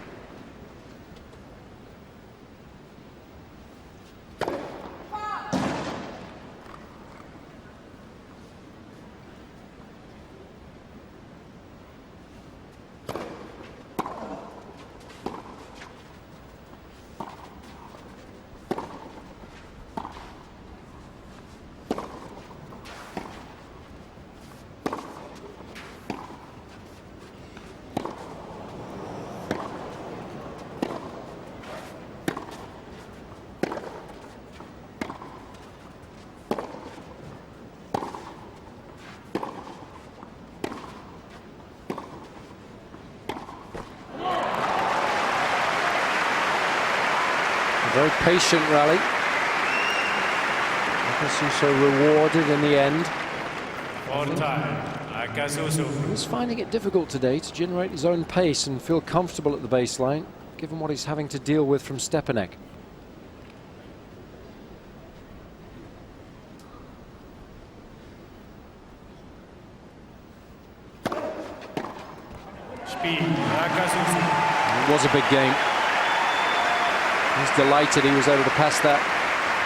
Very patient rally. Acasuso rewarded in the end. On time, Acasuso. He's finding it difficult today to generate his own pace and feel comfortable at the baseline, given what he's having to deal with from Štěpánek. Speed, Acasuso. It was a big game. He's delighted he was able to pass that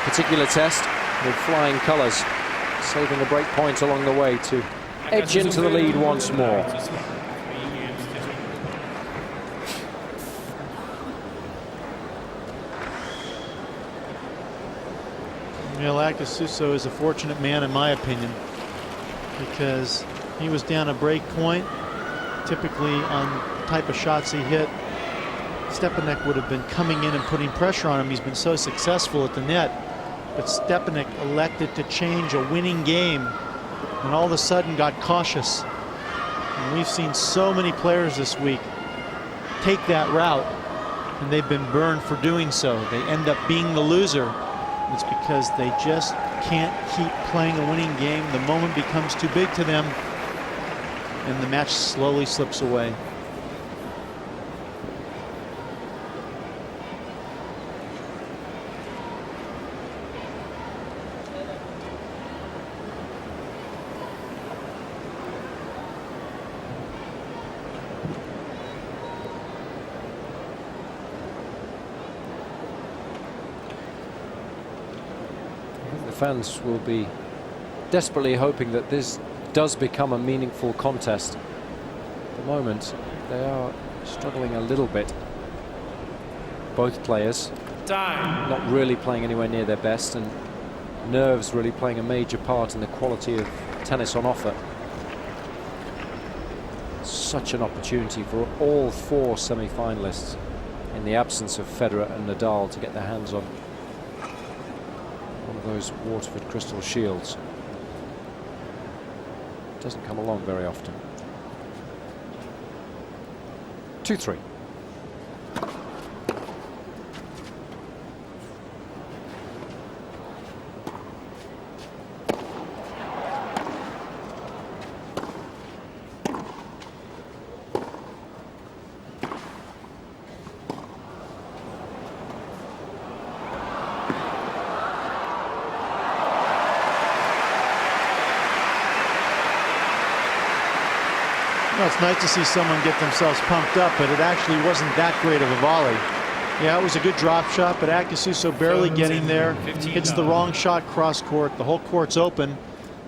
particular test with flying colours, saving a break point along the way to edge into the lead once more. Well, Acasuso is a fortunate man, in my opinion, because he was down a break point. Typically, on the type of shots he hit, Štěpánek would have been coming in and putting pressure on him. He's been so successful at the net, but Štěpánek elected to change a winning game and all of a sudden got cautious. And we've seen so many players this week take that route, and they've been burned for doing so. They end up being the loser. It's because they just can't keep playing a winning game. The moment becomes too big to them, and the match slowly slips away. Fans will be desperately hoping that this does become a meaningful contest. At the moment, they are struggling a little bit. Both players not really playing anywhere near their best, and nerves really playing a major part in the quality of tennis on offer. Such an opportunity for all four semi-finalists in the absence of Federer and Nadal to get their hands on one of those Waterford Crystal Shields. Doesn't come along very often. 2-3. Well, it's nice to see someone get themselves pumped up, but it actually wasn't that great of a volley. Yeah, it was a good drop shot, but Acasuso barely getting there. Hits the wrong shot cross court. The whole court's open.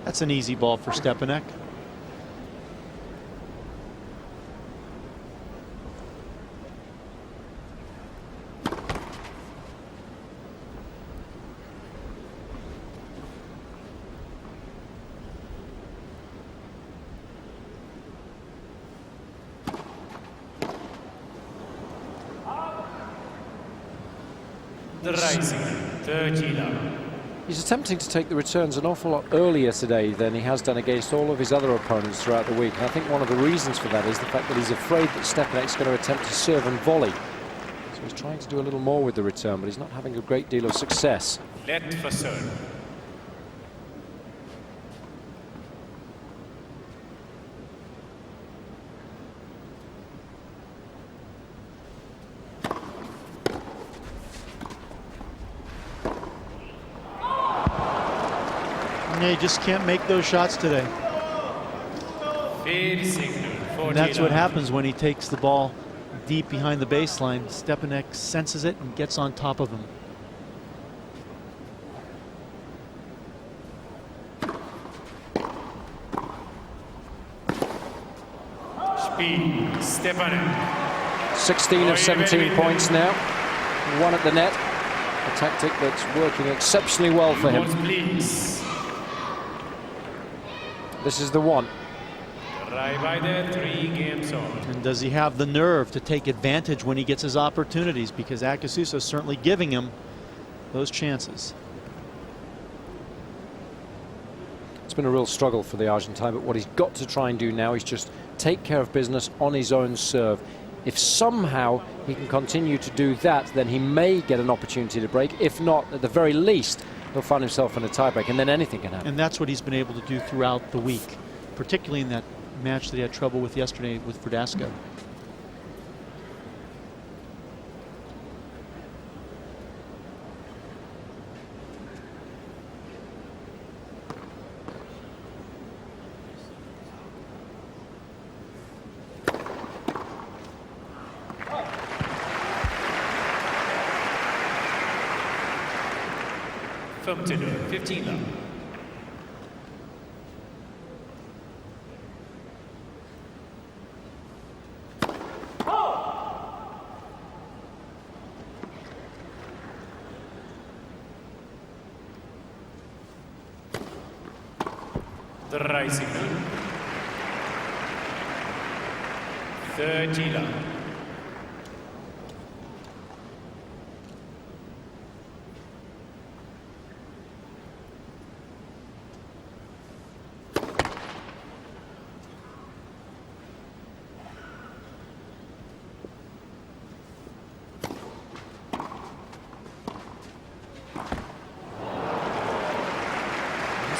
That's an easy ball for Štěpánek. The rising 30 love. He's attempting to take the returns an awful lot earlier today than he has done against all of his other opponents throughout the week. And I think one of the reasons for that is the fact that he's afraid that Štěpánek's going to attempt to serve and volley. So he's trying to do a little more with the return, but he's not having a great deal of success. Let for serve. Yeah, he just can't make those shots today. And that's what happens when he takes the ball deep behind the baseline. Štěpánek senses it and gets on top of him. Speed, Štěpánek. 16 of 17 points now. One at the net. A tactic that's working exceptionally well for him. This is the one. And does he have the nerve to take advantage when he gets his opportunities? Because Acasuso is certainly giving him those chances. It's been a real struggle for the Argentine, but what he's got to try and do now is just take care of business on his own serve. If somehow he can continue to do that, then he may get an opportunity to break. If not, at the very least, he'll find himself in a tiebreak, and then anything can happen. And that's what he's been able to do throughout the week, particularly in that match that he had trouble with yesterday with Verdasco. From 15 love. Dreisinger. 30 love.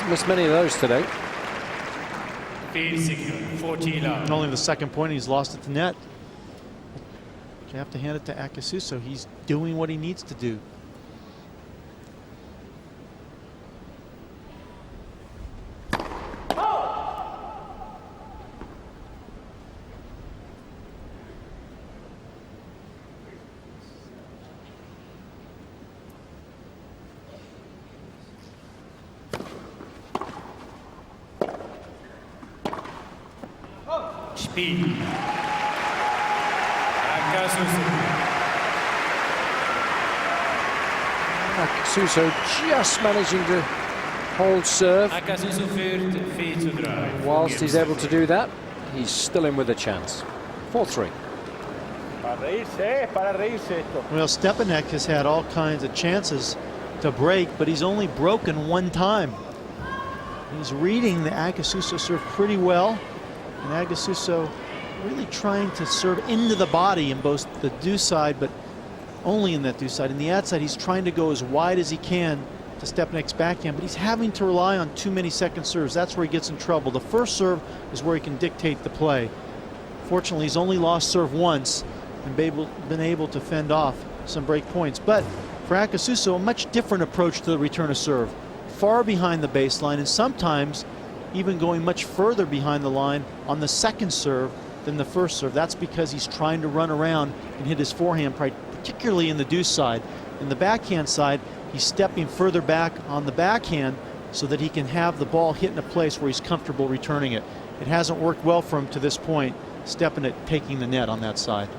Missed many of those today. And only the second point he's lost at the net. You have to hand it to Acasuso. He's doing what he needs to do. Speed. Acasuso just managing to hold serve. Whilst he's able to do that, he's still in with a chance. 4-3. Well, Štěpánek has had all kinds of chances to break, but he's only broken one time. He's reading the Acasuso serve pretty well. And Acasuso really trying to serve into the body in both the due side, but only in that due side. In the ad side, he's trying to go as wide as he can to Štěpánek's backhand, but he's having to rely on too many second serves. That's where he gets in trouble. The first serve is where he can dictate the play. Fortunately, he's only lost serve once and been able to fend off some break points. But for Acasuso, a much different approach to the return of serve. Far behind the baseline, and sometimes even going much further behind the line on the second serve than the first serve. That's because he's trying to run around and hit his forehand, particularly in the deuce side. In the backhand side, he's stepping further back on the backhand so that he can have the ball hit in a place where he's comfortable returning it. It hasn't worked well for him to this point. Štěpánek taking the net on that side.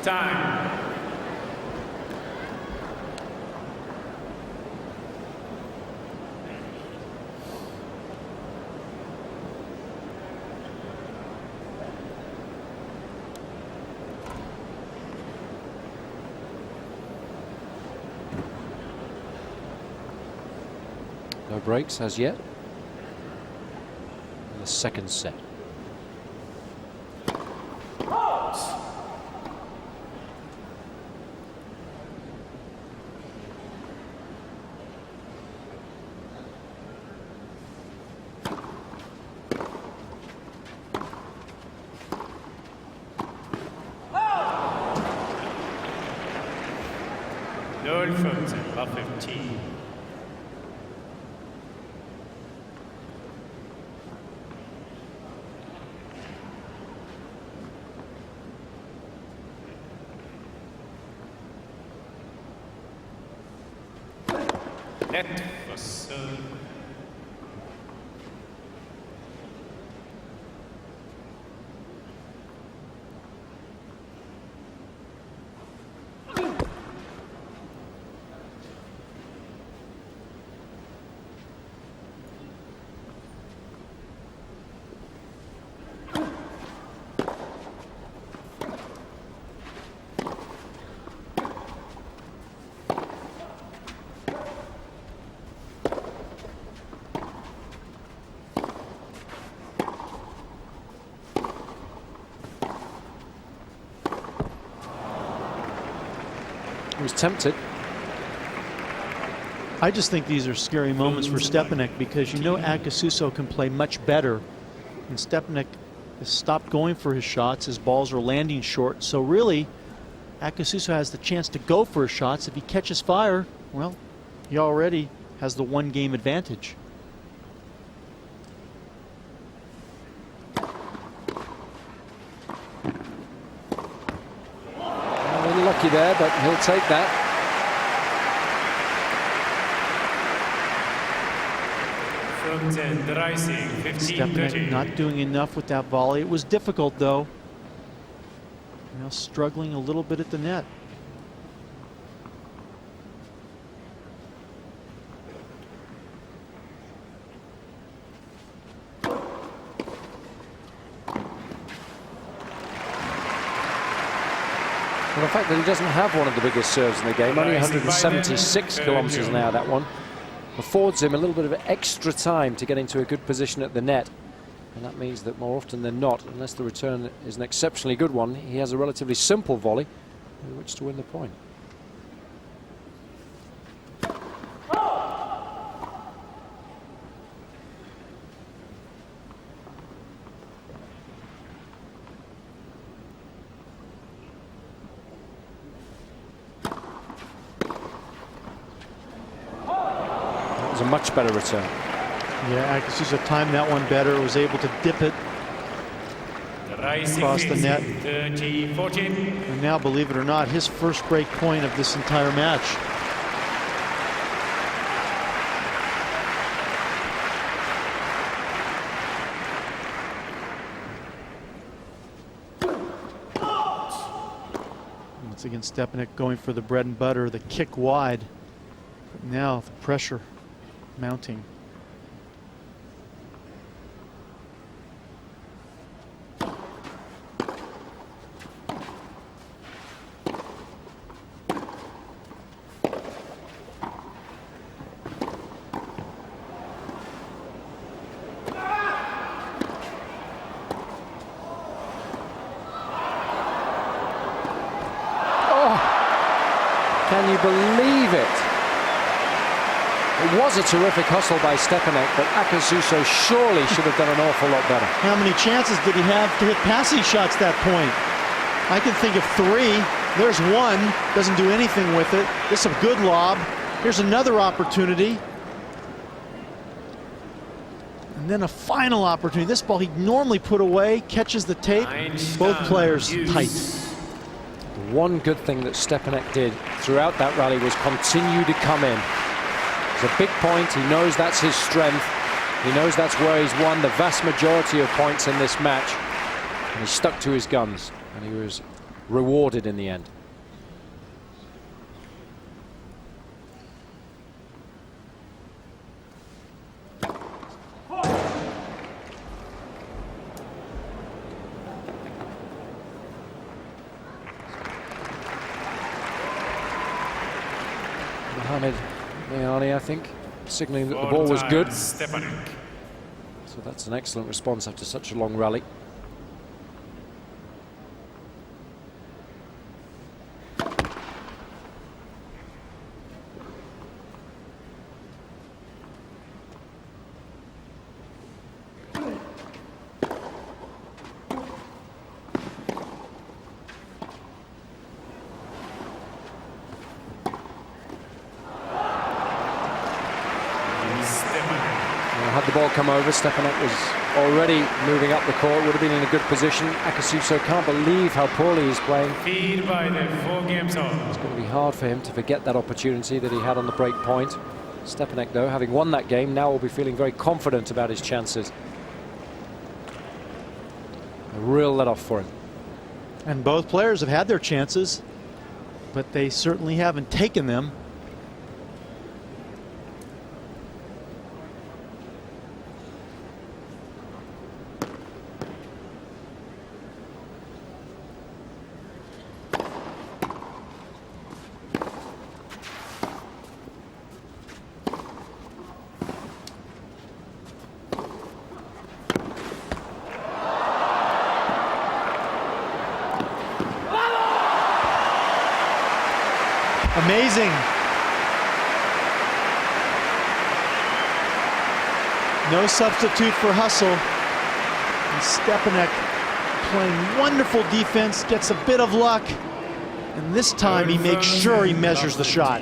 Time. No breaks as yet. In the second set. Par 15. Net for serve. He was tempted. I just think these are scary moments for Štěpánek because you know Acasuso can play much better. And Štěpánek has stopped going for his shots. His balls are landing short. So really, Acasuso has the chance to go for his shots. If he catches fire, well, he already has the one game advantage. A little lucky there, but he'll take that. Štěpánek not doing enough with that volley. It was difficult though. Now struggling a little bit at the net. Well, the fact that he doesn't have one of the biggest serves in the game, only 176 kilometers an hour, that one, affords him a little bit of extra time to get into a good position at the net. And that means that more often than not, unless the return is an exceptionally good one, he has a relatively simple volley with which to win the point. A much better return. Yeah, Acasuso timed that one better, was able to dip it across the net. 30-14. And now, believe it or not, his first break point of this entire match. Once again, Štěpánek going for the bread and butter, the kick wide. But now the pressure mounting. Can you believe it? It was a terrific hustle by Štěpánek, but Acasuso surely should have done an awful lot better. How many chances did he have to hit passing shots that point? I can think of three. There's one, doesn't do anything with it. This is a good lob. Here's another opportunity. And then a final opportunity. This ball he'd normally put away, catches the tape. Both players tight. The one good thing that Štěpánek did throughout that rally was continue to come in. It's a big point. He knows that's his strength. He knows that's where he's won the vast majority of points in this match. And he stuck to his guns, and he was rewarded in the end. I think, signaling that the ball was good. Štěpánek. So that's an excellent response after such a long rally. Had the ball come over, Štěpánek was already moving up the court, would have been in a good position. Acasuso can't believe how poorly he's playing. Feed by the 4 games on. It's going to be hard for him to forget that opportunity that he had on the break point. Štěpánek, though, having won that game, now will be feeling very confident about his chances. A real let-off for him. And both players have had their chances, but they certainly haven't taken them. Amazing. No substitute for hustle. And Štěpánek playing wonderful defense, gets a bit of luck, and this time he makes sure he measures the shot.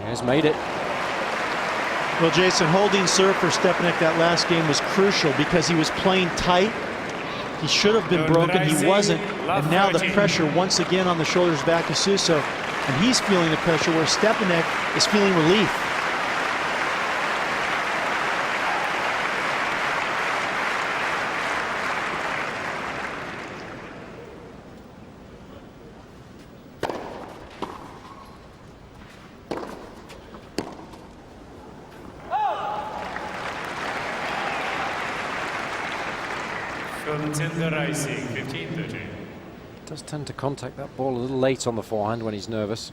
Has made it. Well, Jason, holding serve for Štěpánek that last game was crucial because he was playing tight. He should have been broken. He wasn't. And now the pressure once again on the shoulders of Acasuso. And he's feeling the pressure where Štěpánek is feeling relief. Rising 15-13. Does tend to contact that ball a little late on the forehand when he's nervous.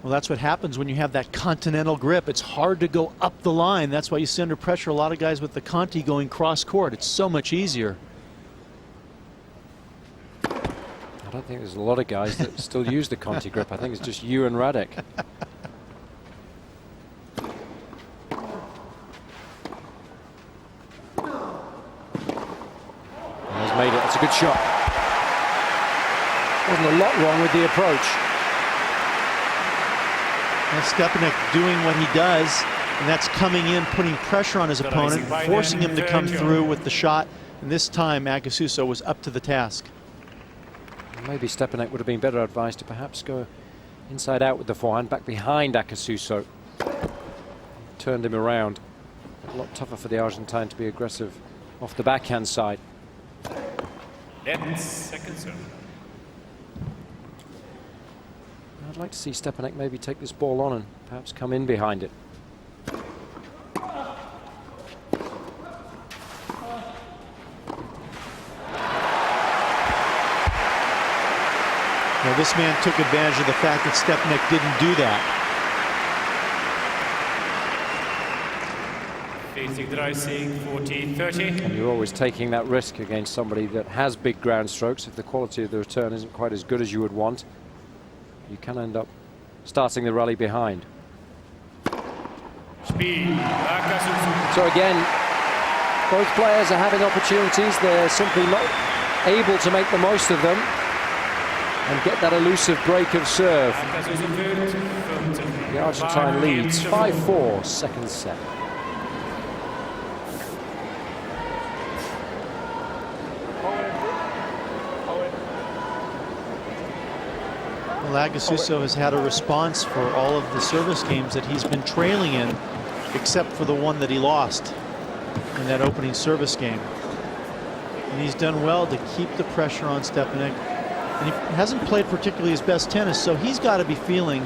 Well, that's what happens when you have that continental grip. It's hard to go up the line. That's why you see under pressure a lot of guys with the Conti going cross court. It's so much easier. I don't think there's a lot of guys that still use the Conti grip. I think it's just you and Radek. Made it. It's a good shot. Wasn't a lot wrong with the approach. Well, Štěpánek doing what he does, and that's coming in, putting pressure on his opponent, forcing him to come through with the shot. And this time, Acasuso was up to the task. Maybe Štěpánek would have been better advised to perhaps go inside out with the forehand, back behind Acasuso. Turned him around. A lot tougher for the Argentine to be aggressive off the backhand side. Second serve. I'd like to see Štěpánek maybe take this ball on and perhaps come in behind it. Well, this man took advantage of the fact that Štěpánek didn't do that. Rising 14-30. And you're always taking that risk against somebody that has big ground strokes. If the quality of the return isn't quite as good as you would want, you can end up starting the rally behind. Speed. So again, both players are having opportunities. They're simply not able to make the most of them and get that elusive break of serve. The Argentine leads 5-4, second set. Well, Acasuso has had a response for all of the service games that he's been trailing in, except for the one that he lost in that opening service game. And he's done well to keep the pressure on Štěpánek. And he hasn't played particularly his best tennis, so he's got to be feeling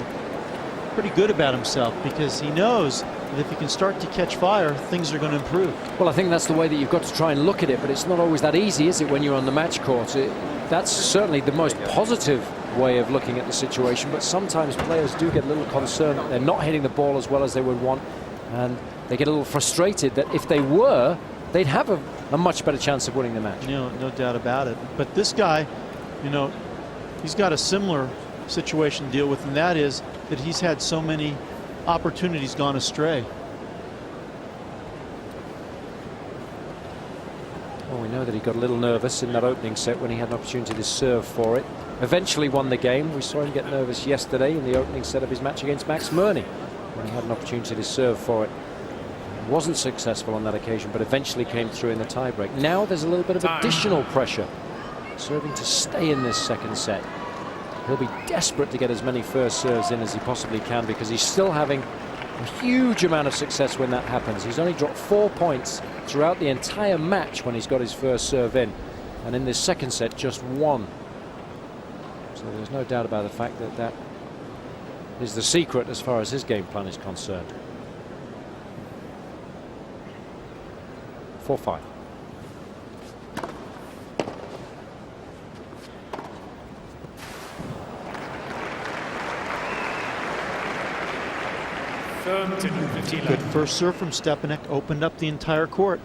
pretty good about himself, because he knows that if he can start to catch fire, things are going to improve. Well, I think that's the way that you've got to try and look at it, but it's not always that easy, is it, when you're on the match court? That's certainly the most positive way of looking at the situation, but sometimes players do get a little concerned that they're not hitting the ball as well as they would want, and they get a little frustrated that if they were, they'd have a much better chance of winning the match. No doubt about it. But this guy, he's got a similar situation to deal with, and that is that he's had so many opportunities gone astray. Well, we know that he got a little nervous in that opening set when he had an opportunity to serve for it. Eventually won the game. We saw him get nervous yesterday in the opening set of his match against Max Murny when he had an opportunity to serve for it. Wasn't successful on that occasion, but eventually came through in the tiebreak. Now there's a little bit of additional pressure serving to stay in this second set. He'll be desperate to get as many first serves in as he possibly can, because he's still having a huge amount of success when that happens. He's only dropped 4 points throughout the entire match when he's got his first serve in, and in this second set just 1. So there's no doubt about the fact that that is the secret as far as his game plan is concerned. 4-5. Good first serve from Štěpánek, opened up the entire court.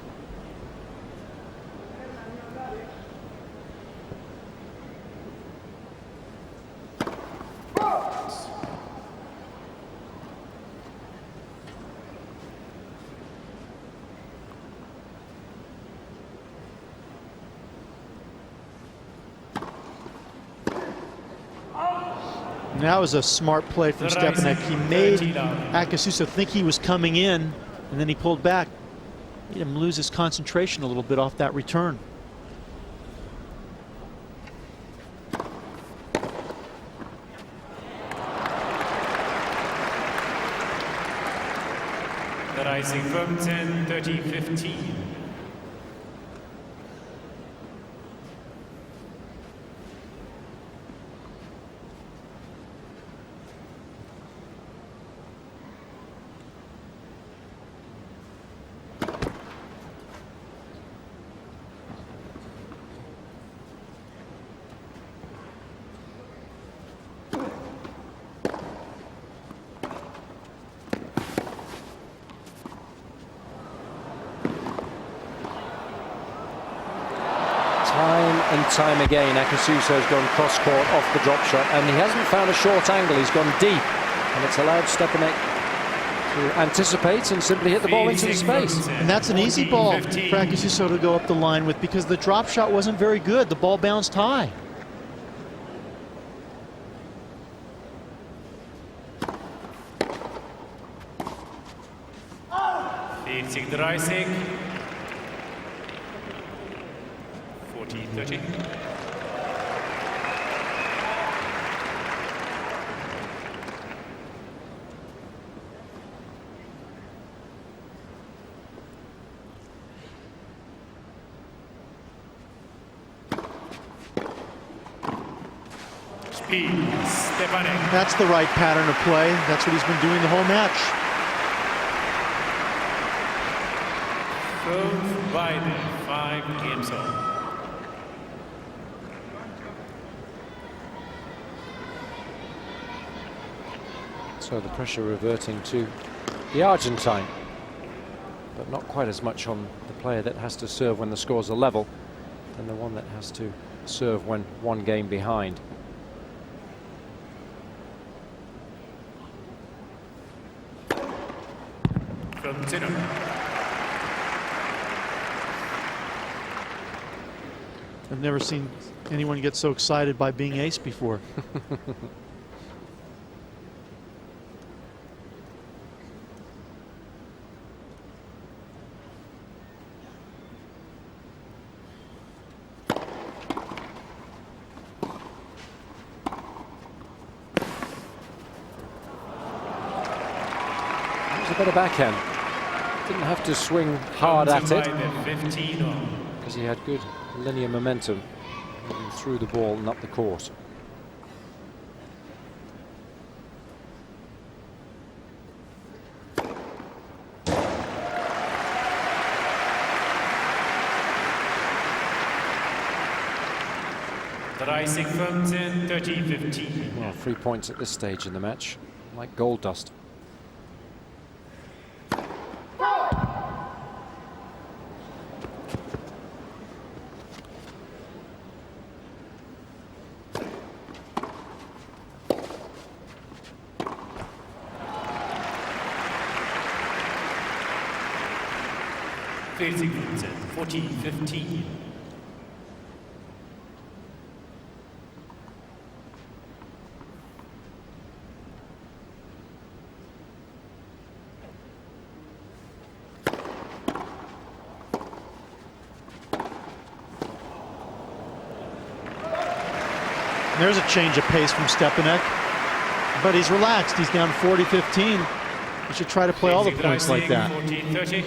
And that was a smart play from Štěpánek. He made Acasuso think he was coming in, and then he pulled back. Made him lose his concentration a little bit off that return. The rising from 10-30-15. Time again, Acasuso has gone cross court off the drop shot, and he hasn't found a short angle. He's gone deep, and it's allowed Štěpánek to anticipate and simply hit the ball into the space. And that's an easy ball for Acasuso to go up the line with, because the drop shot wasn't very good. The ball bounced high. The rising 40-30. Speed, Štěpánek. That's the right pattern of play. That's what he's been doing the whole match. By the 5 games on. So the pressure reverting to the Argentine, but not quite as much on the player that has to serve when the scores are level than the one that has to serve when 1 game behind. From Zeno. I've never seen anyone get so excited by being ace before. was a better backhand. Didn't have to swing hard at it because he had good linear momentum moving through the ball and up the court. Well, 3 points at this stage in the match, like gold dust. Sekunden, 14-15. There's a change of pace from Štěpánek, but he's relaxed. He's down 40-15. He should try to play all the points like that. 14-30.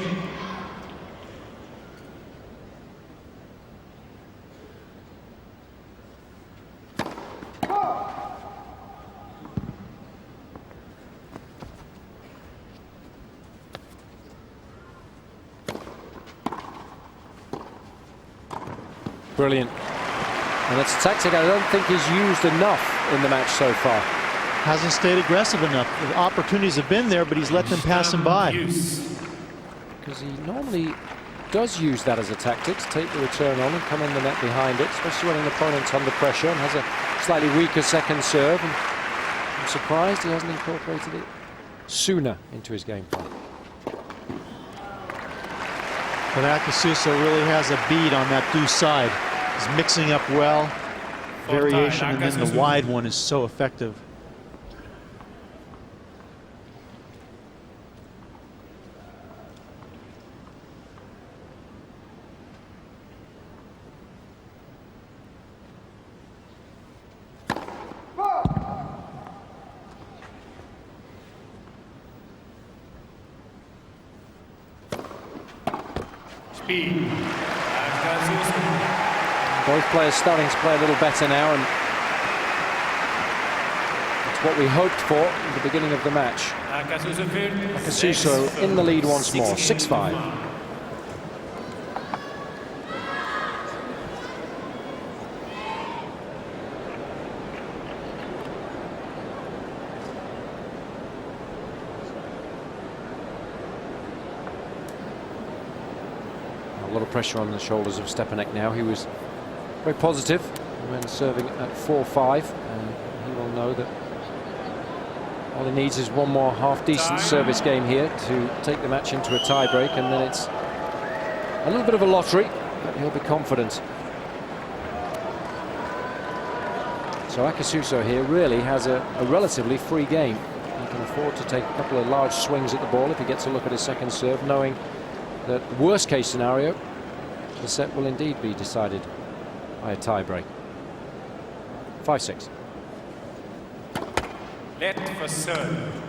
Brilliant. And that's a tactic I don't think he's used enough in the match so far. Hasn't stayed aggressive enough. The opportunities have been there, but he's let them pass him by. Because he normally does use that as a tactic, to take the return on and come in the net behind it, especially when an opponent's under pressure and has a slightly weaker second serve. And I'm surprised he hasn't incorporated it sooner into his game plan. But Acasuso really has a bead on that deuce side. He's mixing up well. Variation, and then the wide one is so effective. Speed. Both players starting to play a little better now, and it's what we hoped for at the beginning of the match. Acasuso in the lead once more, 6-5. A lot of pressure on the shoulders of Štěpánek now. He was very positive when serving at 4-5, and he will know that all he needs is one more half-decent service game here to take the match into a tie-break, and then it's a little bit of a lottery, but he'll be confident. So Acasuso here really has a relatively free game. He can afford to take a couple of large swings at the ball if he gets a look at his second serve, knowing that worst case scenario, the set will indeed be decided by a tie-break. 5-6. Let for serve.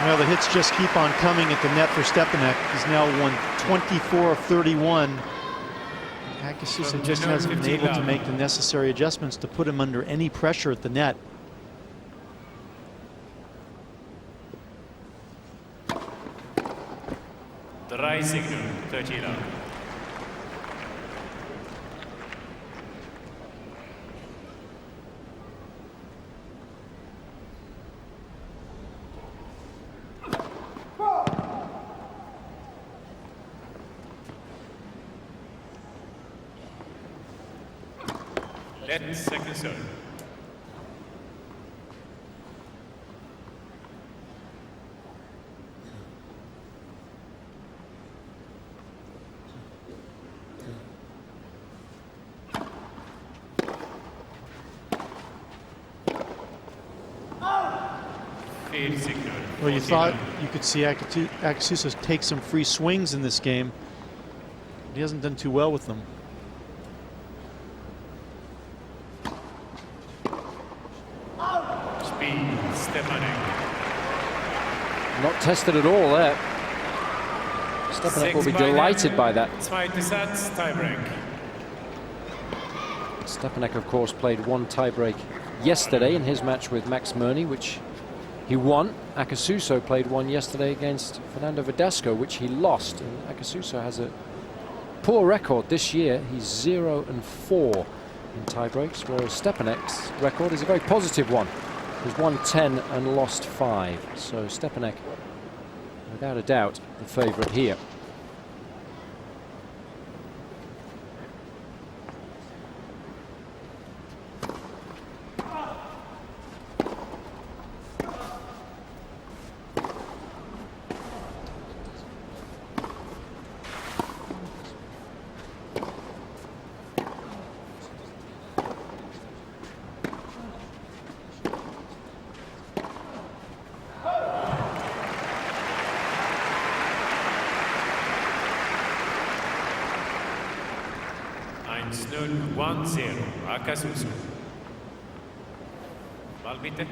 Well, the hits just keep on coming at the net for Štěpánek. He's now won 24 of 31. Acasuso just hasn't been able to make the necessary adjustments to put him under any pressure at the net. The rising 30 love. Let second serve. Field signal. Well, you 49. thought you could see Acasuso take some free swings in this game. But he hasn't done too well with them. Speed, Štěpánek. Not tested at all there. Štěpánek will be delighted by that. Zweiter Satz, tiebreak. Štěpánek, of course, played one tiebreak yesterday in his match with Max Murny, which he won. Acasuso played one yesterday against Fernando Verdasco, which he lost. And Acasuso has a poor record this year. He's 0-4 in tiebreaks, whereas Štěpánek's record is a very positive one. He's won 10 and lost 5. So Štěpánek, without a doubt, the favourite here. Nun 1-0, Acasuso. Ball bitte.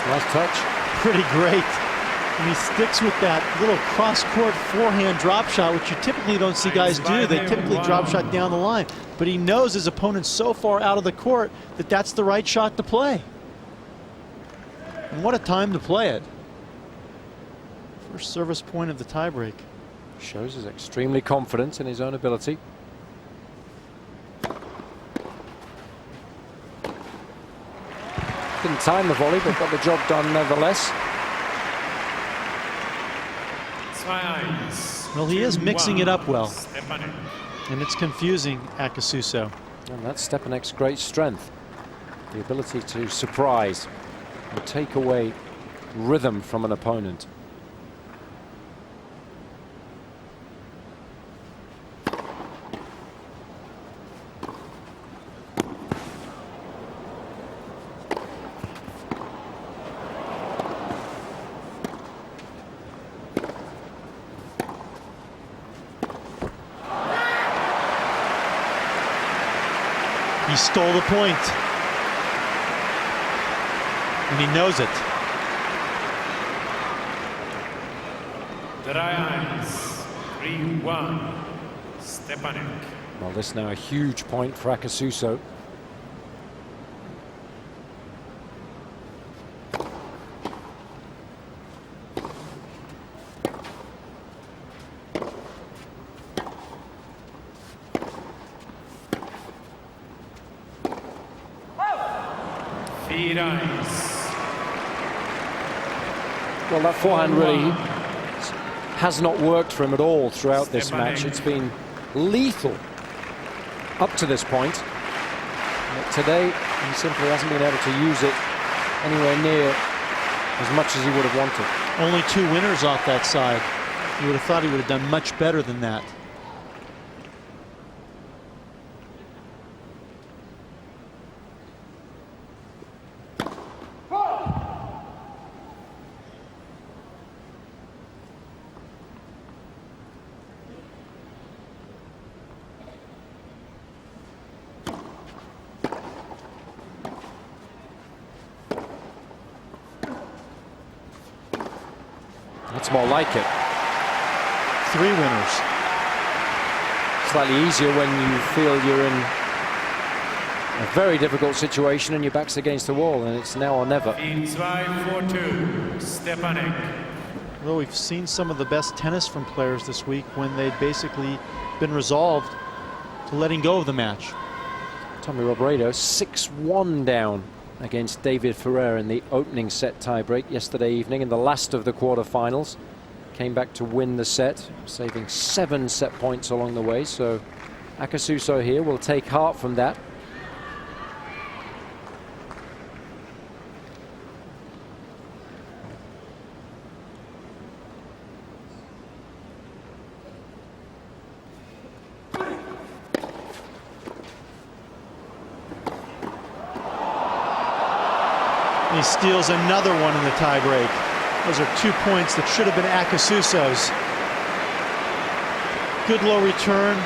Nice touch. Pretty great. And he sticks with that little cross-court forehand drop shot, which you typically don't see guys do. They typically drop shot down the line. But he knows his opponent's so far out of the court that that's the right shot to play. And what a time to play it. First service point of the tiebreak. Shows he's extremely confident in his own ability. Didn't time the volley, but got the job done nevertheless. 2-1. Well, he is mixing it up well. Štěpánek. And it's confusing Acasuso. And that's Štěpánek's great strength. The ability to surprise and take away rhythm from an opponent. He stole the point. And he knows it. 3-1. Štěpánek. Well, this now a huge point for Acasuso. Well, that forehand really has not worked for him at all throughout this match. It's been lethal up to this point. But today, he simply hasn't been able to use it anywhere near as much as he would have wanted. Only 2 winners off that side. You would have thought he would have done much better than that. That's more like it. 3 winners. Slightly easier when you feel you're in a very difficult situation and your back's against the wall, and it's now or never. 2-4-2. Štěpánek. Well, we've seen some of the best tennis from players this week when they basically been resolved to letting go of the match. Tommy Robredo 6-1 down against David Ferrer in the opening set tiebreak yesterday evening in the last of the quarterfinals. Came back to win the set, saving 7 set points along the way. So Acasuso here will take heart from that. He steals another one in the tiebreak. Those are 2 points that should have been Acasuso's. Good low return,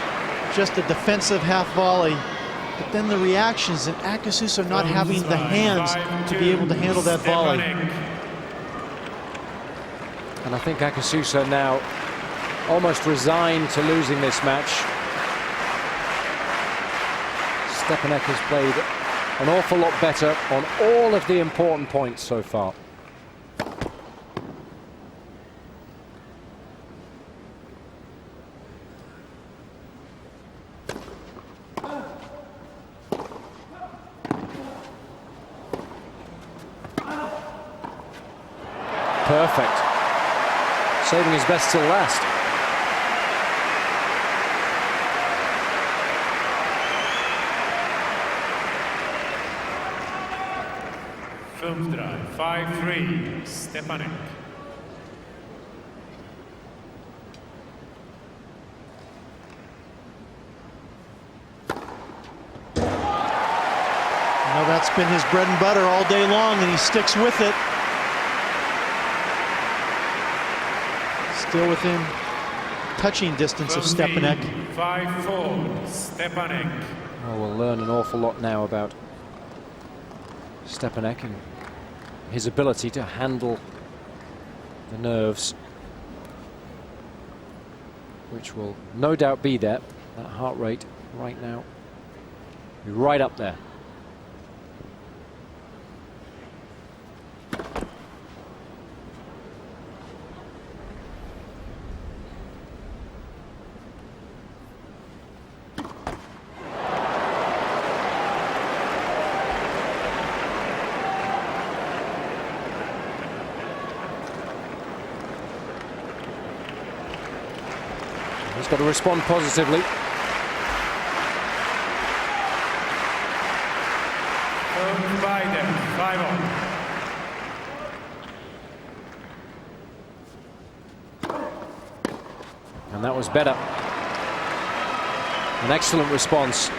just a defensive half volley. But then the reactions and Acasuso not having the hands to be able to handle that volley. And I think Acasuso now almost resigned to losing this match. Štěpánek has played an awful lot better on all of the important points so far. Perfect. Saving his best till last. Film drive, 5-3, Štěpánek. Now that's been his bread and butter all day long, and he sticks with it. Still within touching distance of Štěpánek. 5-4, Štěpánek. Oh, we'll learn an awful lot now about Štěpánek and his ability to handle the nerves, which will no doubt be there. That heart rate right now, right up there. He's got to respond positively. Biden, 5-on. And that was better. An excellent response.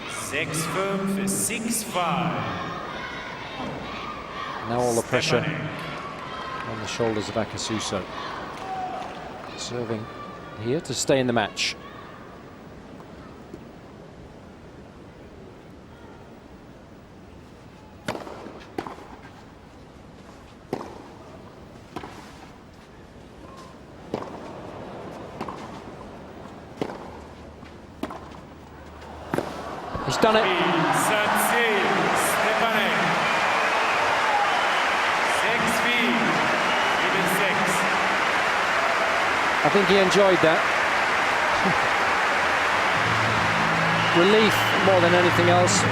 6-5, 6-5. Now all the pressure on the shoulders of Acasuso. Serving here to stay in the match. He's done it. I think he enjoyed that. Relief more than anything else.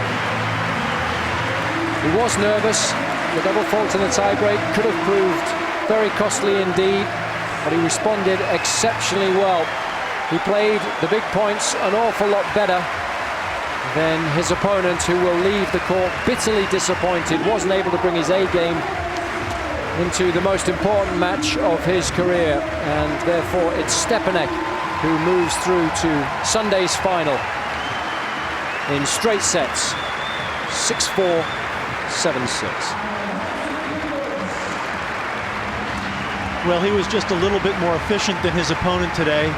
He was nervous. The double fault in the tiebreak could have proved very costly indeed, but he responded exceptionally well. He played the big points an awful lot better than his opponent, who will leave the court bitterly disappointed. Wasn't able to bring his A game into the most important match of his career, and therefore it's Štěpánek who moves through to Sunday's final in straight sets, 6-4, 7-6. Well, he was just a little bit more efficient than his opponent today,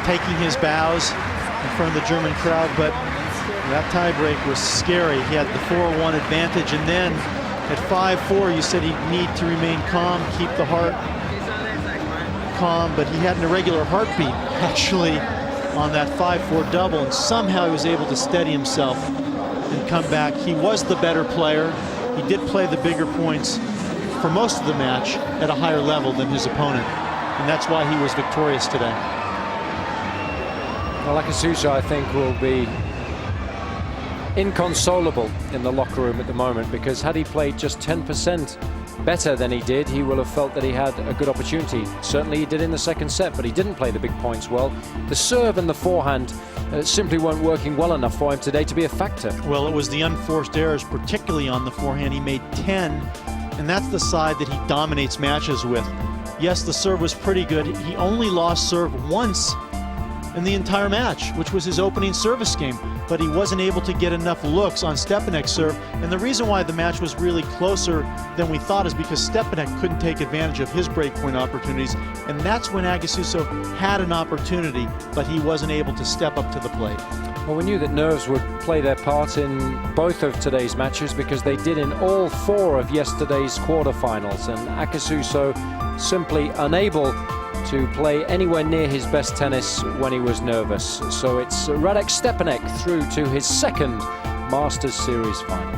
taking his bows in front of the German crowd, but that tiebreak was scary. He had the 4-1 advantage, and then at 5-4, you said he'd need to remain calm, keep the heart calm, but he had an irregular heartbeat, actually, on that 5-4 double, and somehow he was able to steady himself and come back. He was the better player. He did play the bigger points for most of the match at a higher level than his opponent, and that's why he was victorious today. Well, Acasuso, I think, will be inconsolable in the locker room at the moment, because had he played just 10% better than he did, he will have felt that he had a good opportunity. Certainly he did in the second set, but he didn't play the big points well. The serve and the forehand simply weren't working well enough for him today to be a factor. Well, it was the unforced errors, particularly on the forehand. He made 10, and that's the side that he dominates matches with. Yes, the serve was pretty good. He only lost serve once in the entire match, which was his opening service game, but he wasn't able to get enough looks on Štěpánek's serve. And the reason why the match was really closer than we thought is because Štěpánek couldn't take advantage of his breakpoint opportunities, and that's when Acasuso had an opportunity, but he wasn't able to step up to the plate. Well, we knew that nerves would play their part in both of today's matches, because they did in all 4 of yesterday's quarterfinals, and Acasuso simply unable to play anywhere near his best tennis when he was nervous. So it's Štěpánek through to his second Masters Series final.